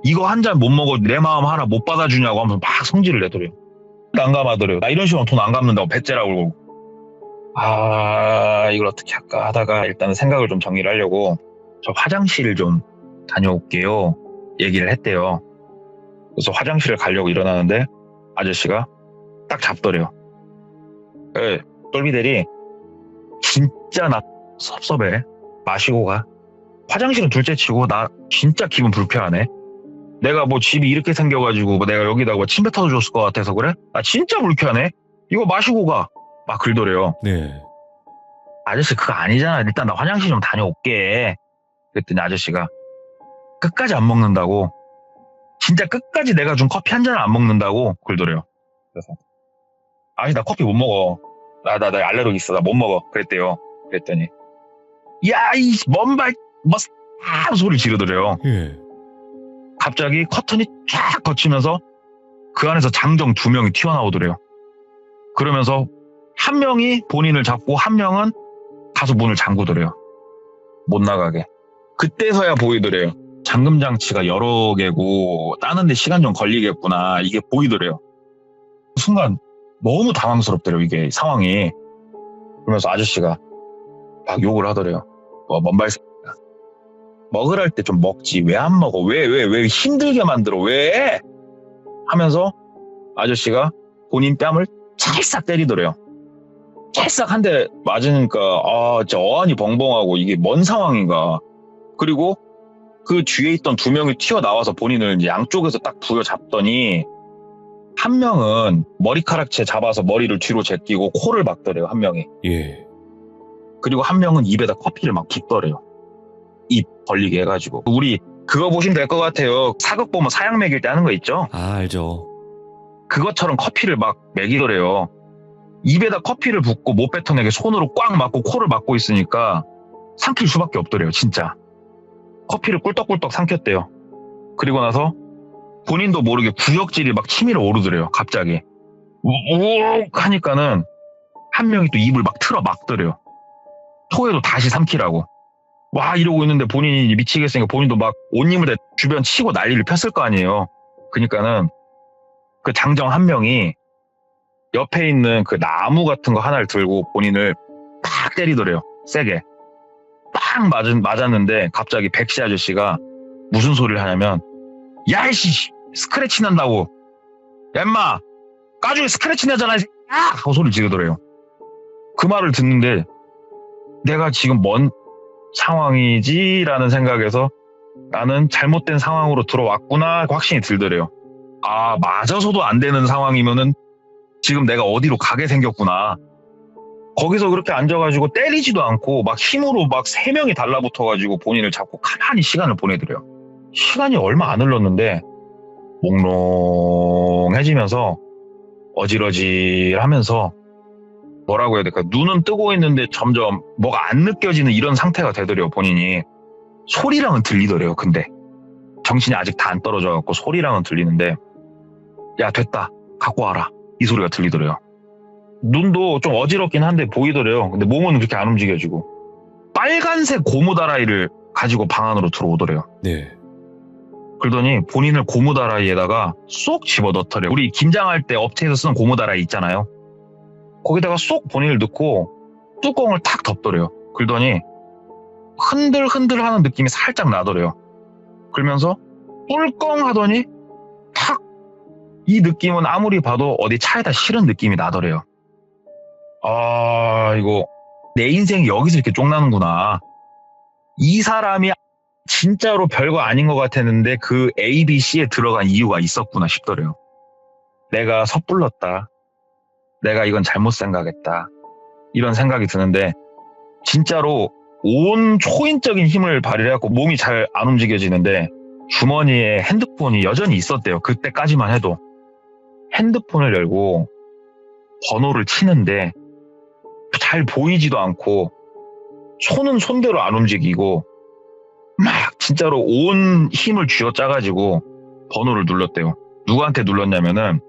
이거 한 잔 못 먹어 내 마음 하나 못 받아주냐고 하면서 막 성질을 내더래요. 난감하더래요. 나 이런 식으로 돈 안 갚는다고 배째라고 그러고. 이걸 어떻게 할까 하다가 일단은 생각을 좀 정리를 하려고 저 화장실 좀 다녀올게요 얘기를 했대요. 그래서 화장실을 가려고 일어나는데 아저씨가 딱 잡더래요. 똘비대리 진짜 나 섭섭해. 마시고 가. 화장실은 둘째 치고 나 진짜 기분 불쾌하네. 내가 뭐 집이 이렇게 생겨가지고 뭐 내가 여기다가 뭐 침 뱉어서 줬을 것 같아서 그래? 나 진짜 불쾌하네. 이거 마시고 가. 막 그러더래요. 네. 아저씨 그거 아니잖아. 일단 나 화장실 좀 다녀올게. 그랬더니 아저씨가 끝까지 안 먹는다고. 진짜 끝까지 내가 준 커피 한 잔을 안 먹는다고 그러더래요. 그래서 아니 나 커피 못 먹어. 나 알레르기 있어. 나 못 먹어. 그랬대요. 그랬더니 야 이 뭔말 뭐 소리 지르더래요. 예. 갑자기 커튼이 쫙 거치면서 그 안에서 장정 2명이 튀어나오더래요. 그러면서 한 명이 본인을 잡고 한 명은 가서 문을 잠그더래요. 못 나가게. 그때서야 보이더래요. 잠금 장치가 여러 개고 따는데 시간 좀 걸리겠구나. 이게 보이더래요. 순간 너무 당황스럽더래요. 이게 상황이. 그러면서 아저씨가 막 욕을 하더래요. 뭔말 먹으랄 때 좀 먹지. 왜 안 먹어? 왜 힘들게 만들어? 왜? 하면서 아저씨가 본인 뺨을 찰싹 때리더래요. 찰싹 한 대 맞으니까 진짜 어안이 벙벙하고 이게 뭔 상황인가. 그리고 그 뒤에 있던 2명이 튀어나와서 본인을 이제 양쪽에서 딱 부여잡더니 한 명은 머리카락채 잡아서 머리를 뒤로 제끼고 코를 막더래요. 한 명이. 예. 그리고 한 명은 입에다 커피를 막 붓더래요. 입 벌리게 해가지고. 우리 그거 보시면 될 것 같아요. 사극 보면 사약 먹일 때 하는 거 있죠? 알죠. 그것처럼 커피를 막 먹이더래요. 입에다 커피를 붓고 못 뱉어내게 손으로 꽉 막고 코를 막고 있으니까 삼킬 수밖에 없더래요. 진짜. 커피를 꿀떡꿀떡 삼켰대요. 그리고 나서 본인도 모르게 구역질이 막 치밀어 오르더래요. 갑자기. 우욱 하니까는 한 명이 또 입을 막 틀어 막더래요. 토해도 다시 삼키라고. 와 이러고 있는데 본인이 미치겠으니까 본인도 막 옷 입을 때 주변 치고 난리를 폈을 거 아니에요. 그러니까는 그 장정 한 명이 옆에 있는 그 나무 같은 거 하나를 들고 본인을 팍 때리더래요. 세게. 팍 맞았는데 갑자기 백씨 아저씨가 무슨 소리를 하냐면 야 이씨 스크래치 난다고. 야 인마 까죽에 스크래치 나잖아. 하고 소리를 지르더래요. 그 말을 듣는데 내가 지금 뭔 상황이지라는 생각에서 나는 잘못된 상황으로 들어왔구나 확신이 들더래요. 맞아서도 안 되는 상황이면은 지금 내가 어디로 가게 생겼구나. 거기서 그렇게 앉아가지고 때리지도 않고 막 힘으로 막 3명이 달라붙어가지고 본인을 잡고 가만히 시간을 보내드려요. 시간이 얼마 안 흘렀는데 몽롱해지면서 어질어질하면서 뭐라고 해야 될까? 눈은 뜨고 있는데 점점 뭐가 안 느껴지는 이런 상태가 되더래요, 본인이. 소리랑은 들리더래요, 근데. 정신이 아직 다 안 떨어져갖고 소리랑은 들리는데, 야, 됐다. 갖고 와라. 이 소리가 들리더래요. 눈도 좀 어지럽긴 한데 보이더래요. 근데 몸은 그렇게 안 움직여지고. 빨간색 고무다라이를 가지고 방 안으로 들어오더래요. 네. 그러더니 본인을 고무다라이에다가 쏙 집어넣더래요. 우리 김장할 때 업체에서 쓰는 고무다라이 있잖아요. 거기다가 쏙 본인을 넣고 뚜껑을 탁 덮더래요. 그러더니 흔들흔들 하는 느낌이 살짝 나더래요. 그러면서 꿀꺽 하더니 탁! 이 느낌은 아무리 봐도 어디 차에다 실은 느낌이 나더래요. 아, 이거 내 인생이 여기서 이렇게 쫑나는구나. 이 사람이 진짜로 별거 아닌 것 같았는데 그 A, B, C에 들어간 이유가 있었구나 싶더래요. 내가 섣불렀다. 내가 이건 잘못 생각했다. 이런 생각이 드는데 진짜로 온 초인적인 힘을 발휘해갖고 몸이 잘 안 움직여지는데 주머니에 핸드폰이 여전히 있었대요. 그때까지만 해도. 핸드폰을 열고 번호를 치는데 잘 보이지도 않고 손은 손대로 안 움직이고 막 진짜로 온 힘을 쥐어짜가지고 번호를 눌렀대요. 누구한테 눌렀냐면은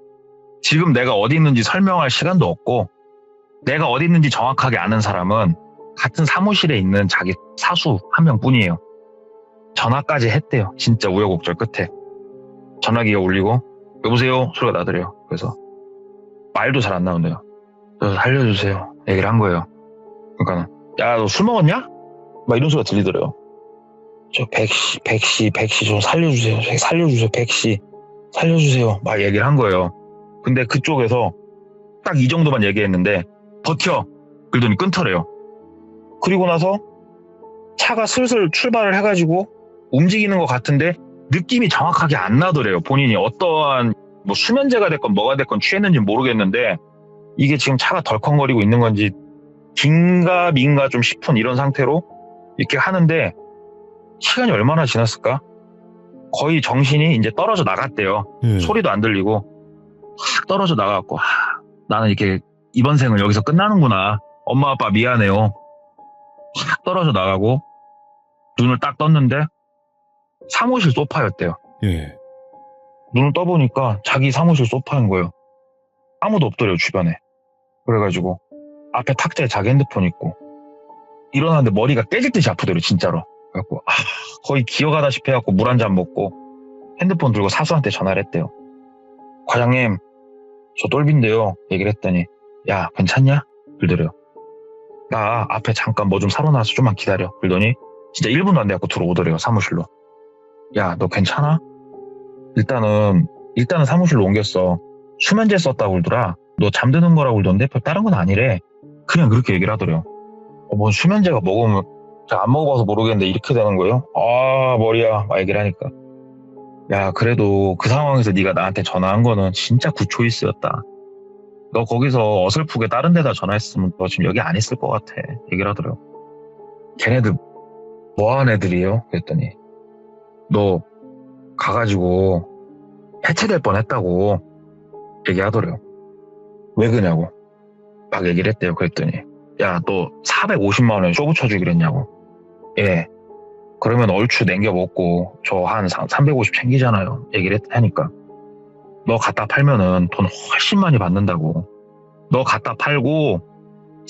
지금 내가 어디 있는지 설명할 시간도 없고 내가 어디 있는지 정확하게 아는 사람은 같은 사무실에 있는 자기 사수 한 명뿐이에요. 전화까지 했대요. 진짜 우여곡절 끝에. 전화기가 울리고 여보세요? 소리가 나더래요. 그래서 말도 잘 안 나온대요. 저 살려주세요. 얘기를 한 거예요. 그러니까 야, 너 술 먹었냐? 막 이런 소리가 들리더래요. 저 백씨 좀 살려주세요. 살려주세요. 백씨 살려주세요. 막 얘기를 한 거예요. 근데 그쪽에서 딱 이 정도만 얘기했는데 버텨. 그러더니 끊더래요. 그리고 나서 차가 슬슬 출발을 해가지고 움직이는 것 같은데 느낌이 정확하게 안 나더래요. 본인이 어떠한 뭐 수면제가 됐건 뭐가 됐건 취했는지 모르겠는데 이게 지금 차가 덜컹거리고 있는 건지 긴가 민가 좀 싶은 이런 상태로 이렇게 하는데 시간이 얼마나 지났을까? 거의 정신이 이제 떨어져 나갔대요. 소리도 안 들리고 확 떨어져 나가갖고 나는 이렇게 이번 생은 여기서 끝나는구나. 엄마 아빠 미안해요. 확 떨어져 나가고 눈을 딱 떴는데 사무실 소파였대요. 예. 눈을 떠보니까 자기 사무실 소파인 거예요. 아무도 없더래요, 주변에. 그래가지고 앞에 탁자에 자기 핸드폰 있고 일어났는데 머리가 깨질 듯이 아프더래요, 진짜로. 그래갖고 거의 기어가다시피 해갖고 물 한 잔 먹고 핸드폰 들고 사수한테 전화를 했대요. 과장님, 저 똘비인데요. 얘기를 했더니 야, 괜찮냐? 그러더래요. 나 앞에 잠깐 뭐 좀 사러 나와서 좀만 기다려. 그러더니 진짜 1분도 안 돼갖고 들어오더래요, 사무실로. 야, 너 괜찮아? 일단은 사무실로 옮겼어. 수면제 썼다고 그러더라. 너 잠드는 거라고 그러던데 별 다른 건 아니래. 그냥 그렇게 얘기를 하더래요. 뭐 수면제가 먹으면 제가 안 먹어봐서 모르겠는데 이렇게 되는 거예요? 아, 머리야. 막 얘기를 하니까. 야, 그래도 그 상황에서 네가 나한테 전화한 거는 진짜 굿초이스였다. 너 거기서 어설프게 다른 데다 전화했으면 너 지금 여기 안 있을 것 같아. 얘기를 하더래요. 걔네들 뭐하는 애들이에요? 그랬더니 너 가가지고 해체될 뻔했다고 얘기하더래요. 왜 그러냐고 막 얘기를 했대요. 그랬더니 야, 너 450만 원 쇼부 쳐주기로 했냐고. 예. 그러면 얼추 냉겨 먹고 저 한 350 챙기잖아요. 얘기를 하니까 너 갖다 팔면은 돈 훨씬 많이 받는다고. 너 갖다 팔고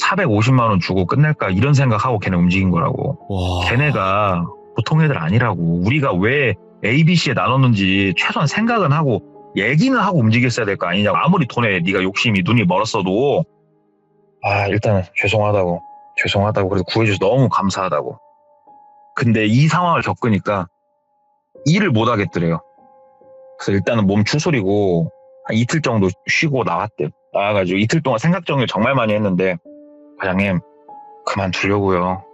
450만 원 주고 끝낼까 이런 생각하고 걔네 움직인 거라고. 와. 걔네가 보통 애들 아니라고. 우리가 왜 A, B, C에 나눴는지 최소한 생각은 하고 얘기는 하고 움직였어야 될 거 아니냐고. 아무리 돈에 네가 욕심이 눈이 멀었어도 일단은 죄송하다고 그래도 구해줘서 너무 감사하다고. 근데 이 상황을 겪으니까 일을 못 하겠더래요. 그래서 일단은 몸 추스리고 한 이틀 정도 쉬고 나왔대요. 나와가지고 이틀 동안 생각 정리를 정말 많이 했는데 과장님 그만두려고요.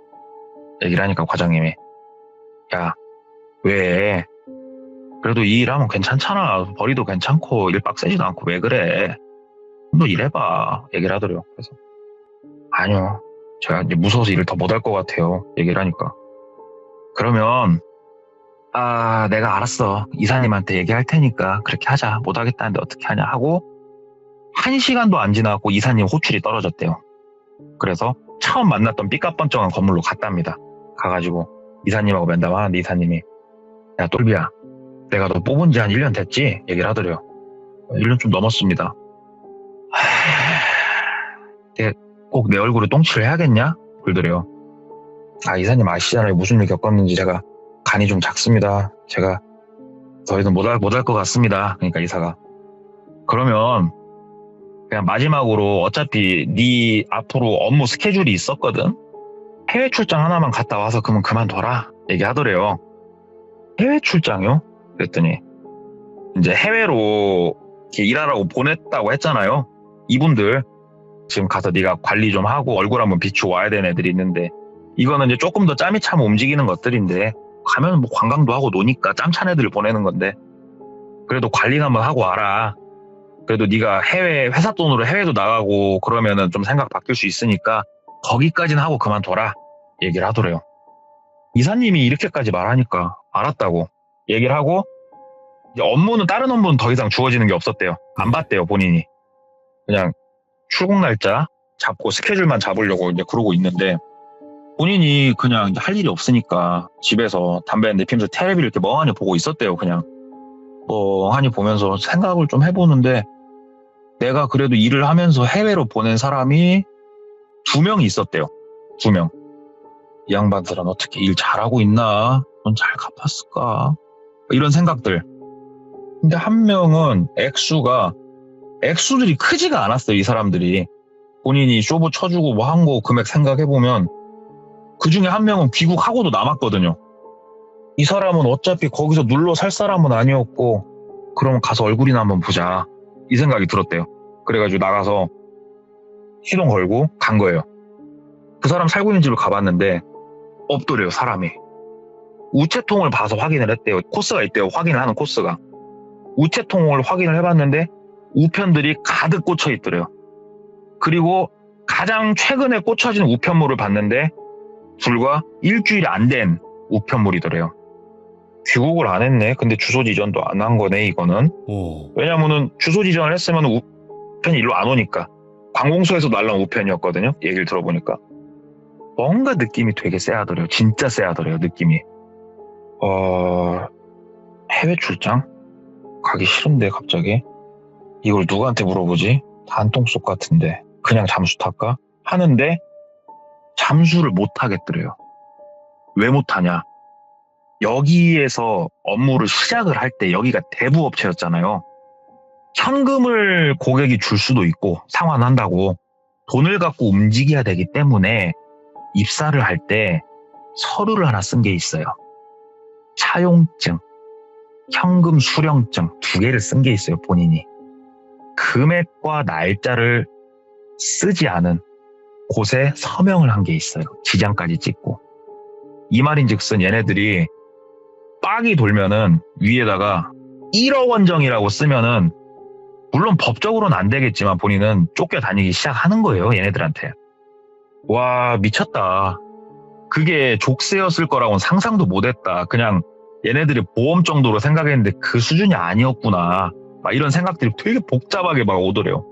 얘기를 하니까 과장님이 야, 왜? 그래도 이 일하면 괜찮잖아. 벌이도 괜찮고 일 빡세지도 않고 왜 그래? 너 일해봐. 얘기를 하더래요. 그래서 아니요. 제가 이제 무서워서 일을 더 못할 것 같아요. 얘기를 하니까. 그러면 내가 알았어. 이사님한테 얘기할 테니까 그렇게 하자. 못하겠다는데 어떻게 하냐 하고 1시간도 안 지나고 이사님 호출이 떨어졌대요. 그래서 처음 만났던 삐까뻔쩍한 건물로 갔답니다. 가가지고 이사님하고 면담하는데 이사님이 야 똘비야 내가 너 뽑은 지 한 1년 됐지? 얘기를 하더래요. 1년 좀 넘었습니다. 꼭 내 얼굴에 똥칠을 해야겠냐? 그러더래요. 이사님 아시잖아요. 무슨 일 겪었는지. 제가 간이 좀 작습니다. 제가 더 이상 못할 것 같습니다. 그러니까 이사가. 그러면 그냥 마지막으로 어차피 네 앞으로 업무 스케줄이 있었거든. 해외 출장 하나만 갔다 와서 그러면 그만둬라 얘기하더래요. 해외 출장이요? 그랬더니 이제 해외로 이렇게 일하라고 보냈다고 했잖아요. 이분들 지금 가서 네가 관리 좀 하고 얼굴 한번 비추고 와야 되는 애들이 있는데 이거는 이제 조금 더 짬이 차면 움직이는 것들인데 가면 뭐 관광도 하고 노니까 짬 찬 애들을 보내는 건데 그래도 관리 한번 하고 와라. 그래도 네가 해외 회사 돈으로 해외도 나가고 그러면은 좀 생각 바뀔 수 있으니까 거기까지는 하고 그만둬라 얘기를 하더래요. 이사님이 이렇게까지 말하니까 알았다고 얘기를 하고 이제 다른 업무는 더 이상 주어지는 게 없었대요. 안 봤대요 본인이. 그냥 출국 날짜 잡고 스케줄만 잡으려고 이제 그러고 있는데 본인이 그냥 할 일이 없으니까 집에서 담배 내피면서 텔레비를 이렇게 멍하니 보고 있었대요. 그냥 멍하니 보면서 생각을 좀 해보는데 내가 그래도 일을 하면서 해외로 보낸 사람이 2명이 있었대요. 2명. 이 양반들은 어떻게 일 잘하고 있나? 넌 잘 갚았을까? 이런 생각들. 근데 한 명은 액수들이 크지가 않았어요. 이 사람들이. 본인이 쇼부 쳐주고 뭐 한 거 금액 생각해보면 그 중에 한 명은 귀국하고도 남았거든요. 이 사람은 어차피 거기서 눌러 살 사람은 아니었고 그러면 가서 얼굴이나 한번 보자. 이 생각이 들었대요. 그래가지고 나가서 시동 걸고 간 거예요. 그 사람 살고 있는 집을 가봤는데 없더래요. 사람이. 우체통을 봐서 확인을 했대요. 코스가 있대요. 확인을 하는 코스가. 우체통을 확인을 해봤는데 우편들이 가득 꽂혀 있더래요. 그리고 가장 최근에 꽂혀진 우편물을 봤는데 불과 일주일이 안 된 우편물이더래요. 귀국을 안 했네. 근데 주소 지전도 안 한 거네 이거는. 왜냐면은 주소 지전을 했으면 우편이 일로 안 오니까. 관공서에서 날라온 우편이었거든요. 얘기를 들어보니까. 뭔가 느낌이 되게 쎄하더래요. 진짜 쎄하더래요. 느낌이. 해외 출장? 가기 싫은데 갑자기? 이걸 누구한테 물어보지? 단통속 같은데. 그냥 잠수 탈까? 하는데 잠수를 못 하겠더래요. 왜 못하냐? 여기에서 업무를 시작을 할 때 여기가 대부업체였잖아요. 현금을 고객이 줄 수도 있고 상환한다고 돈을 갖고 움직여야 되기 때문에 입사를 할 때 서류를 하나 쓴 게 있어요. 차용증, 현금 수령증 2개를 쓴 게 있어요. 본인이. 금액과 날짜를 쓰지 않은 곳에 서명을 한 게 있어요. 지장까지 찍고. 이 말인즉슨 얘네들이 빡이 돌면은 위에다가 1억 원정이라고 쓰면은 물론 법적으로는 안 되겠지만 본인은 쫓겨다니기 시작하는 거예요. 얘네들한테. 와 미쳤다. 그게 족쇄였을 거라고는 상상도 못했다. 그냥 얘네들이 보험 정도로 생각했는데 그 수준이 아니었구나. 막 이런 생각들이 되게 복잡하게 막 오더래요.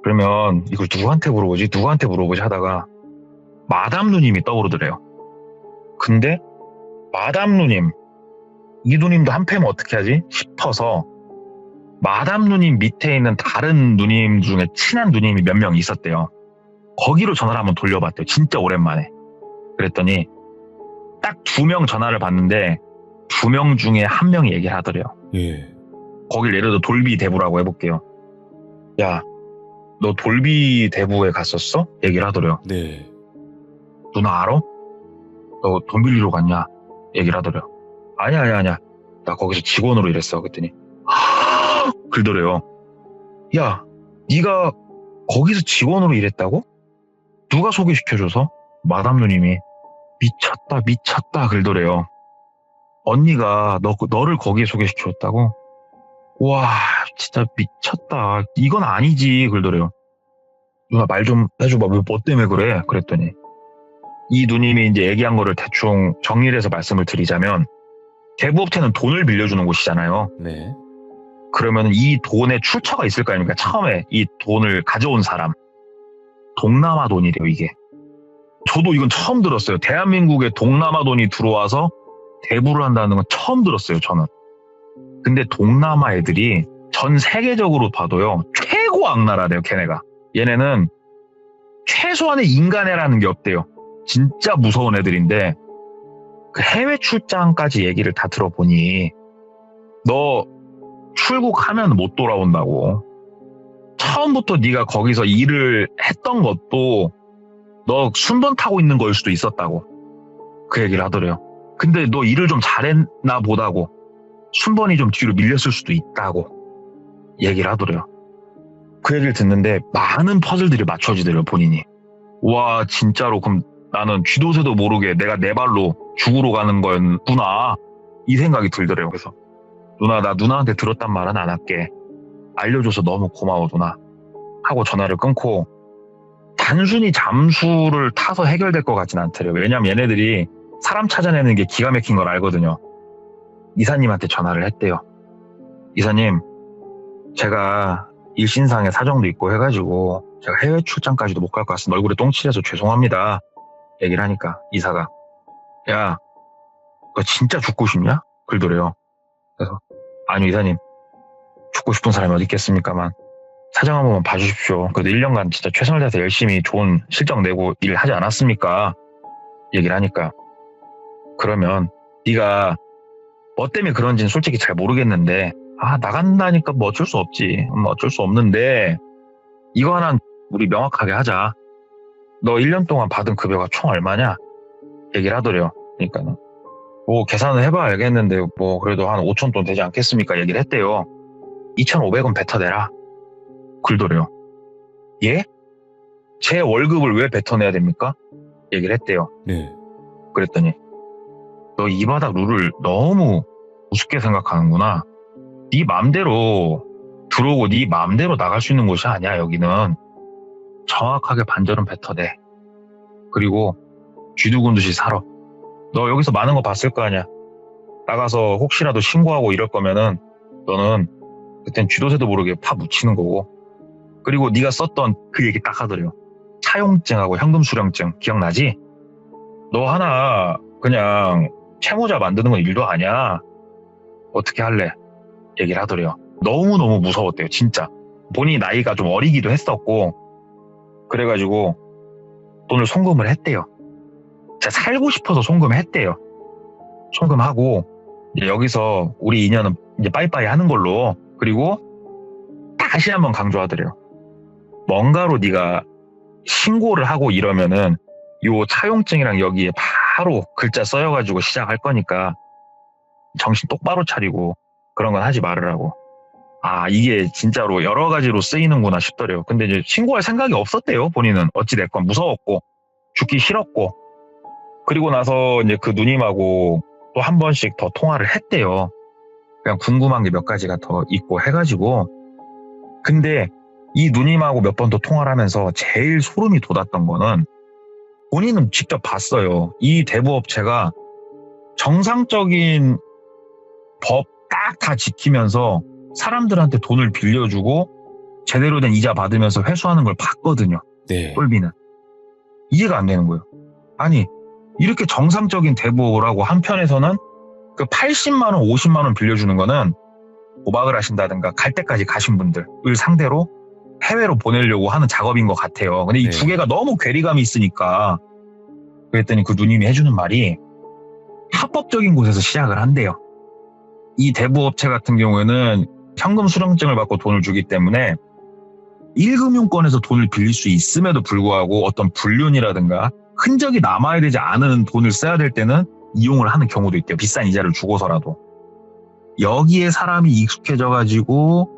그러면 이걸 누구한테 물어보지 하다가 마담 누님이 떠오르더래요. 근데 마담 누님, 이 누님도 한패면 어떻게 하지 싶어서 마담 누님 밑에 있는 다른 누님 중에 친한 누님이 몇 명 있었대요. 거기로 전화를 한번 돌려봤대요. 진짜 오랜만에. 그랬더니 딱 2명 전화를 받는데 2명 중에 1명이 얘기를 하더래요. 예. 거길 예를 들어 돌비 대부라고 해볼게요. 야, 너 돌비 대부에 갔었어? 얘기를 하더래요. 네. 누나 알아? 너 돈 빌리러 갔냐? 얘기를 하더래요. 아니야. 나 거기서 직원으로 일했어. 그랬더니 그러더래요. 야, 네가 거기서 직원으로 일했다고? 누가 소개시켜줘서? 마담 누님이. 미쳤다 그러더래요. 언니가 너를 거기에 소개시켜줬다고? 와 진짜 미쳤다. 이건 아니지 그러더래요. 누나 말 좀 해줘봐. 뭐 때문에 그래? 그랬더니 이 누님이 이제 얘기한 거를 대충 정리를 해서 말씀을 드리자면 대부업체는 돈을 빌려주는 곳이잖아요. 네. 그러면 이 돈에 출처가 있을 거 아닙니까? 처음에 이 돈을 가져온 사람. 동남아 돈이래요, 이게. 저도 이건 처음 들었어요. 대한민국에 동남아 돈이 들어와서 대부를 한다는 건 처음 들었어요, 저는. 근데 동남아 애들이 전 세계적으로 봐도요, 최고 악랄하대요, 걔네가. 얘네는 최소한의 인간애라는 게 없대요. 진짜 무서운 애들인데, 그 해외 출장까지 얘기를 다 들어보니, 너 출국하면 못 돌아온다고. 처음부터 네가 거기서 일을 했던 것도 너 순번 타고 있는 거일 수도 있었다고. 그 얘기를 하더래요. 근데 너 일을 좀 잘했나 보다고. 순번이 좀 뒤로 밀렸을 수도 있다고 얘기를 하더래요. 그 얘기를 듣는데 많은 퍼즐들이 맞춰지더래요, 본인이. 와, 진짜로 그럼 나는 쥐도새도 모르게 내가 내 발로 죽으러 가는 거였구나. 이 생각이 들더래요. 그래서 누나, 나 누나한테 들었단 말은 안 할게. 알려줘서 너무 고마워, 누나. 하고 전화를 끊고 단순히 잠수를 타서 해결될 것 같진 않더래요. 왜냐면 얘네들이 사람 찾아내는 게 기가 막힌 걸 알거든요. 이사님한테 전화를 했대요. 이사님, 제가 일신상의 사정도 있고 해가지고 제가 해외 출장까지도 못 갈 것 같습니다. 얼굴에 똥칠해서 죄송합니다. 얘기를 하니까 이사가, 야, 너 진짜 죽고 싶냐? 그러더래요. 그래서 아니요, 이사님, 죽고 싶은 사람이 어디 있겠습니까만 사정 한 번만 봐주십시오. 그래도 1년간 진짜 최선을 다해서 열심히 좋은 실적 내고 일하지 않았습니까? 얘기를 하니까, 그러면 네가 뭐 때문에 그런지는 솔직히 잘 모르겠는데, 나간다니까 뭐 어쩔 수 없지. 뭐 어쩔 수 없는데 이거 하나 우리 명확하게 하자. 너 1년 동안 받은 급여가 총 얼마냐? 얘기를 하더래요. 그러니까는 뭐 계산을 해봐야 알겠는데 뭐 그래도 한 5천 돈 되지 않겠습니까? 얘기를 했대요. 2,500원 뱉어내라. 그러더래요. 예? 제 월급을 왜 뱉어내야 됩니까? 얘기를 했대요. 네. 그랬더니 너 이 바닥 룰을 너무 우습게 생각하는구나. 네 맘대로 들어오고 네 맘대로 나갈 수 있는 곳이 아니야. 여기는 정확하게 반절은 뱉어내. 그리고 쥐두근 듯이 살아. 너 여기서 많은 거 봤을 거 아니야. 나가서 혹시라도 신고하고 이럴 거면은 너는 그땐 쥐도새도 모르게 파 묻히는 거고. 그리고 네가 썼던 그 얘기 딱 하더래요. 차용증하고 현금 수령증 기억나지? 너 하나 그냥 채무자 만드는 건 일도 아니야. 어떻게 할래? 얘기를 하더래요. 너무너무 무서웠대요, 진짜. 본인이 나이가 좀 어리기도 했었고, 그래가지고 돈을 송금을 했대요. 진짜 살고 싶어서 송금했대요. 송금하고 이제 여기서 우리 인연은 이제 빠이빠이 하는 걸로. 그리고 다시 한번 강조하더래요. 뭔가로 네가 신고를 하고 이러면은 요 차용증이랑 여기에 바로 글자 써여가지고 시작할 거니까 정신 똑바로 차리고 그런 건 하지 말으라고. 이게 진짜로 여러 가지로 쓰이는구나 싶더래요. 근데 이제 신고할 생각이 없었대요, 본인은. 어찌됐건 무서웠고, 죽기 싫었고. 그리고 나서 이제 그 누님하고 또 한 번씩 더 통화를 했대요. 그냥 궁금한 게 몇 가지가 더 있고 해가지고. 근데 이 누님하고 몇 번 더 통화를 하면서 제일 소름이 돋았던 거는 본인은 직접 봤어요. 이 대부업체가 정상적인 법 딱 다 지키면서 사람들한테 돈을 빌려주고 제대로 된 이자 받으면서 회수하는 걸 봤거든요. 네. 똘비는. 이해가 안 되는 거예요. 아니, 이렇게 정상적인 대부업이라고 한편에서는 그 80만 원, 50만 원 빌려주는 거는 도박을 하신다든가 갈 때까지 가신 분들을 상대로 해외로 보내려고 하는 작업인 것 같아요. 근데 이 두 개가 너무 괴리감이 있으니까. 그랬더니 그 누님이 해주는 말이 합법적인 곳에서 시작을 한대요. 이 대부업체 같은 경우에는 현금 수령증을 받고 돈을 주기 때문에 1금융권에서 돈을 빌릴 수 있음에도 불구하고 어떤 불륜이라든가 흔적이 남아야 되지 않은 돈을 써야 될 때는 이용을 하는 경우도 있대요. 비싼 이자를 주고서라도. 여기에 사람이 익숙해져가지고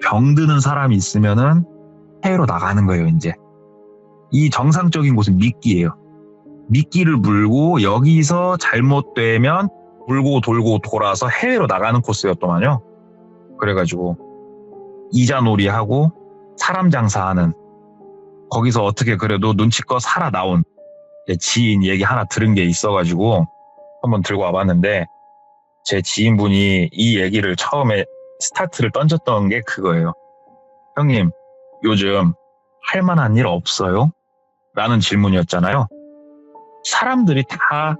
병드는 사람이 있으면은 해외로 나가는 거예요, 이제. 이 정상적인 곳은 미끼예요. 미끼를 물고 여기서 잘못되면 물고 돌고 돌아서 해외로 나가는 코스였더만요. 그래가지고 이자놀이하고 사람 장사하는 거기서 어떻게 그래도 눈치껏 살아나온 제 지인 얘기 하나 들은 게 있어가지고 한번 들고 와봤는데, 제 지인분이 이 얘기를 처음에 스타트를 던졌던 게 그거예요. 형님, 요즘 할 만한 일 없어요? 라는 질문이었잖아요. 사람들이 다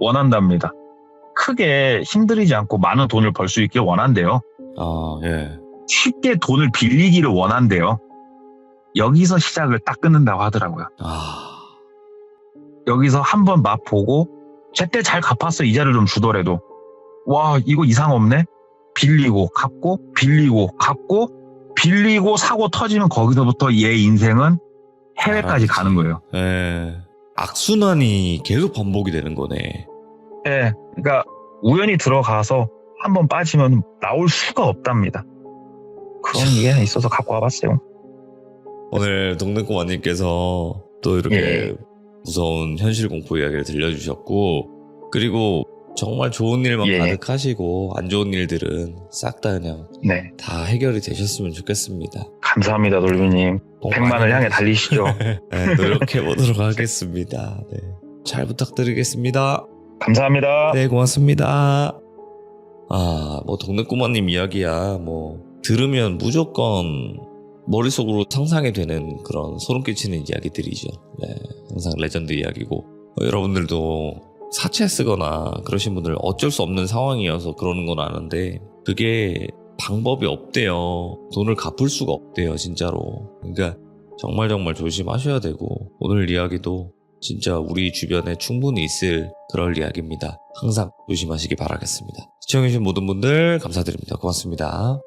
원한답니다. 크게 힘들이지 않고 많은 돈을 벌 수 있길 원한대요. 아, 예. 쉽게 돈을 빌리기를 원한대요. 여기서 시작을 딱 끊는다고 하더라고요. 아, 여기서 한번 맛보고 제때 잘 갚았어 이자를 좀 주더라도, 와 이거 이상 없네? 빌리고 갚고 빌리고 갚고 빌리고 사고 터지면 거기서부터 얘 인생은 해외까지 나락이지. 가는 거예요. 예. 악순환이 계속 반복이 되는 거네. 예, 그러니까 우연히 들어가서 한번 빠지면 나올 수가 없답니다. 그런 게 있어서 갖고 와봤어요. 오늘 동네 꼬마님께서 또 이렇게 예. 무서운 현실 공포 이야기를 들려주셨고, 그리고 정말 좋은 일만 예. 가득하시고 안 좋은 일들은 싹 다 그냥 네, 다 해결이 되셨으면 좋겠습니다. 감사합니다 돌비님. 복 100만을 많이 향해 받으시- 달리시죠. 네, 노력해보도록 하겠습니다. 네. 잘 부탁드리겠습니다. 감사합니다. 네, 고맙습니다. 아, 뭐 동네 꼬마님 이야기야 뭐 들으면 무조건 머릿속으로 상상이 되는 그런 소름 끼치는 이야기들이죠. 네, 항상 레전드 이야기고, 여러분들도 사채 쓰거나 그러신 분들 어쩔 수 없는 상황이어서 그러는 건 아는데, 그게 방법이 없대요. 돈을 갚을 수가 없대요, 진짜로. 그러니까 정말 정말 조심하셔야 되고, 오늘 이야기도 진짜 우리 주변에 충분히 있을 그럴 이야기입니다. 항상 조심하시기 바라겠습니다. 시청해주신 모든 분들 감사드립니다. 고맙습니다.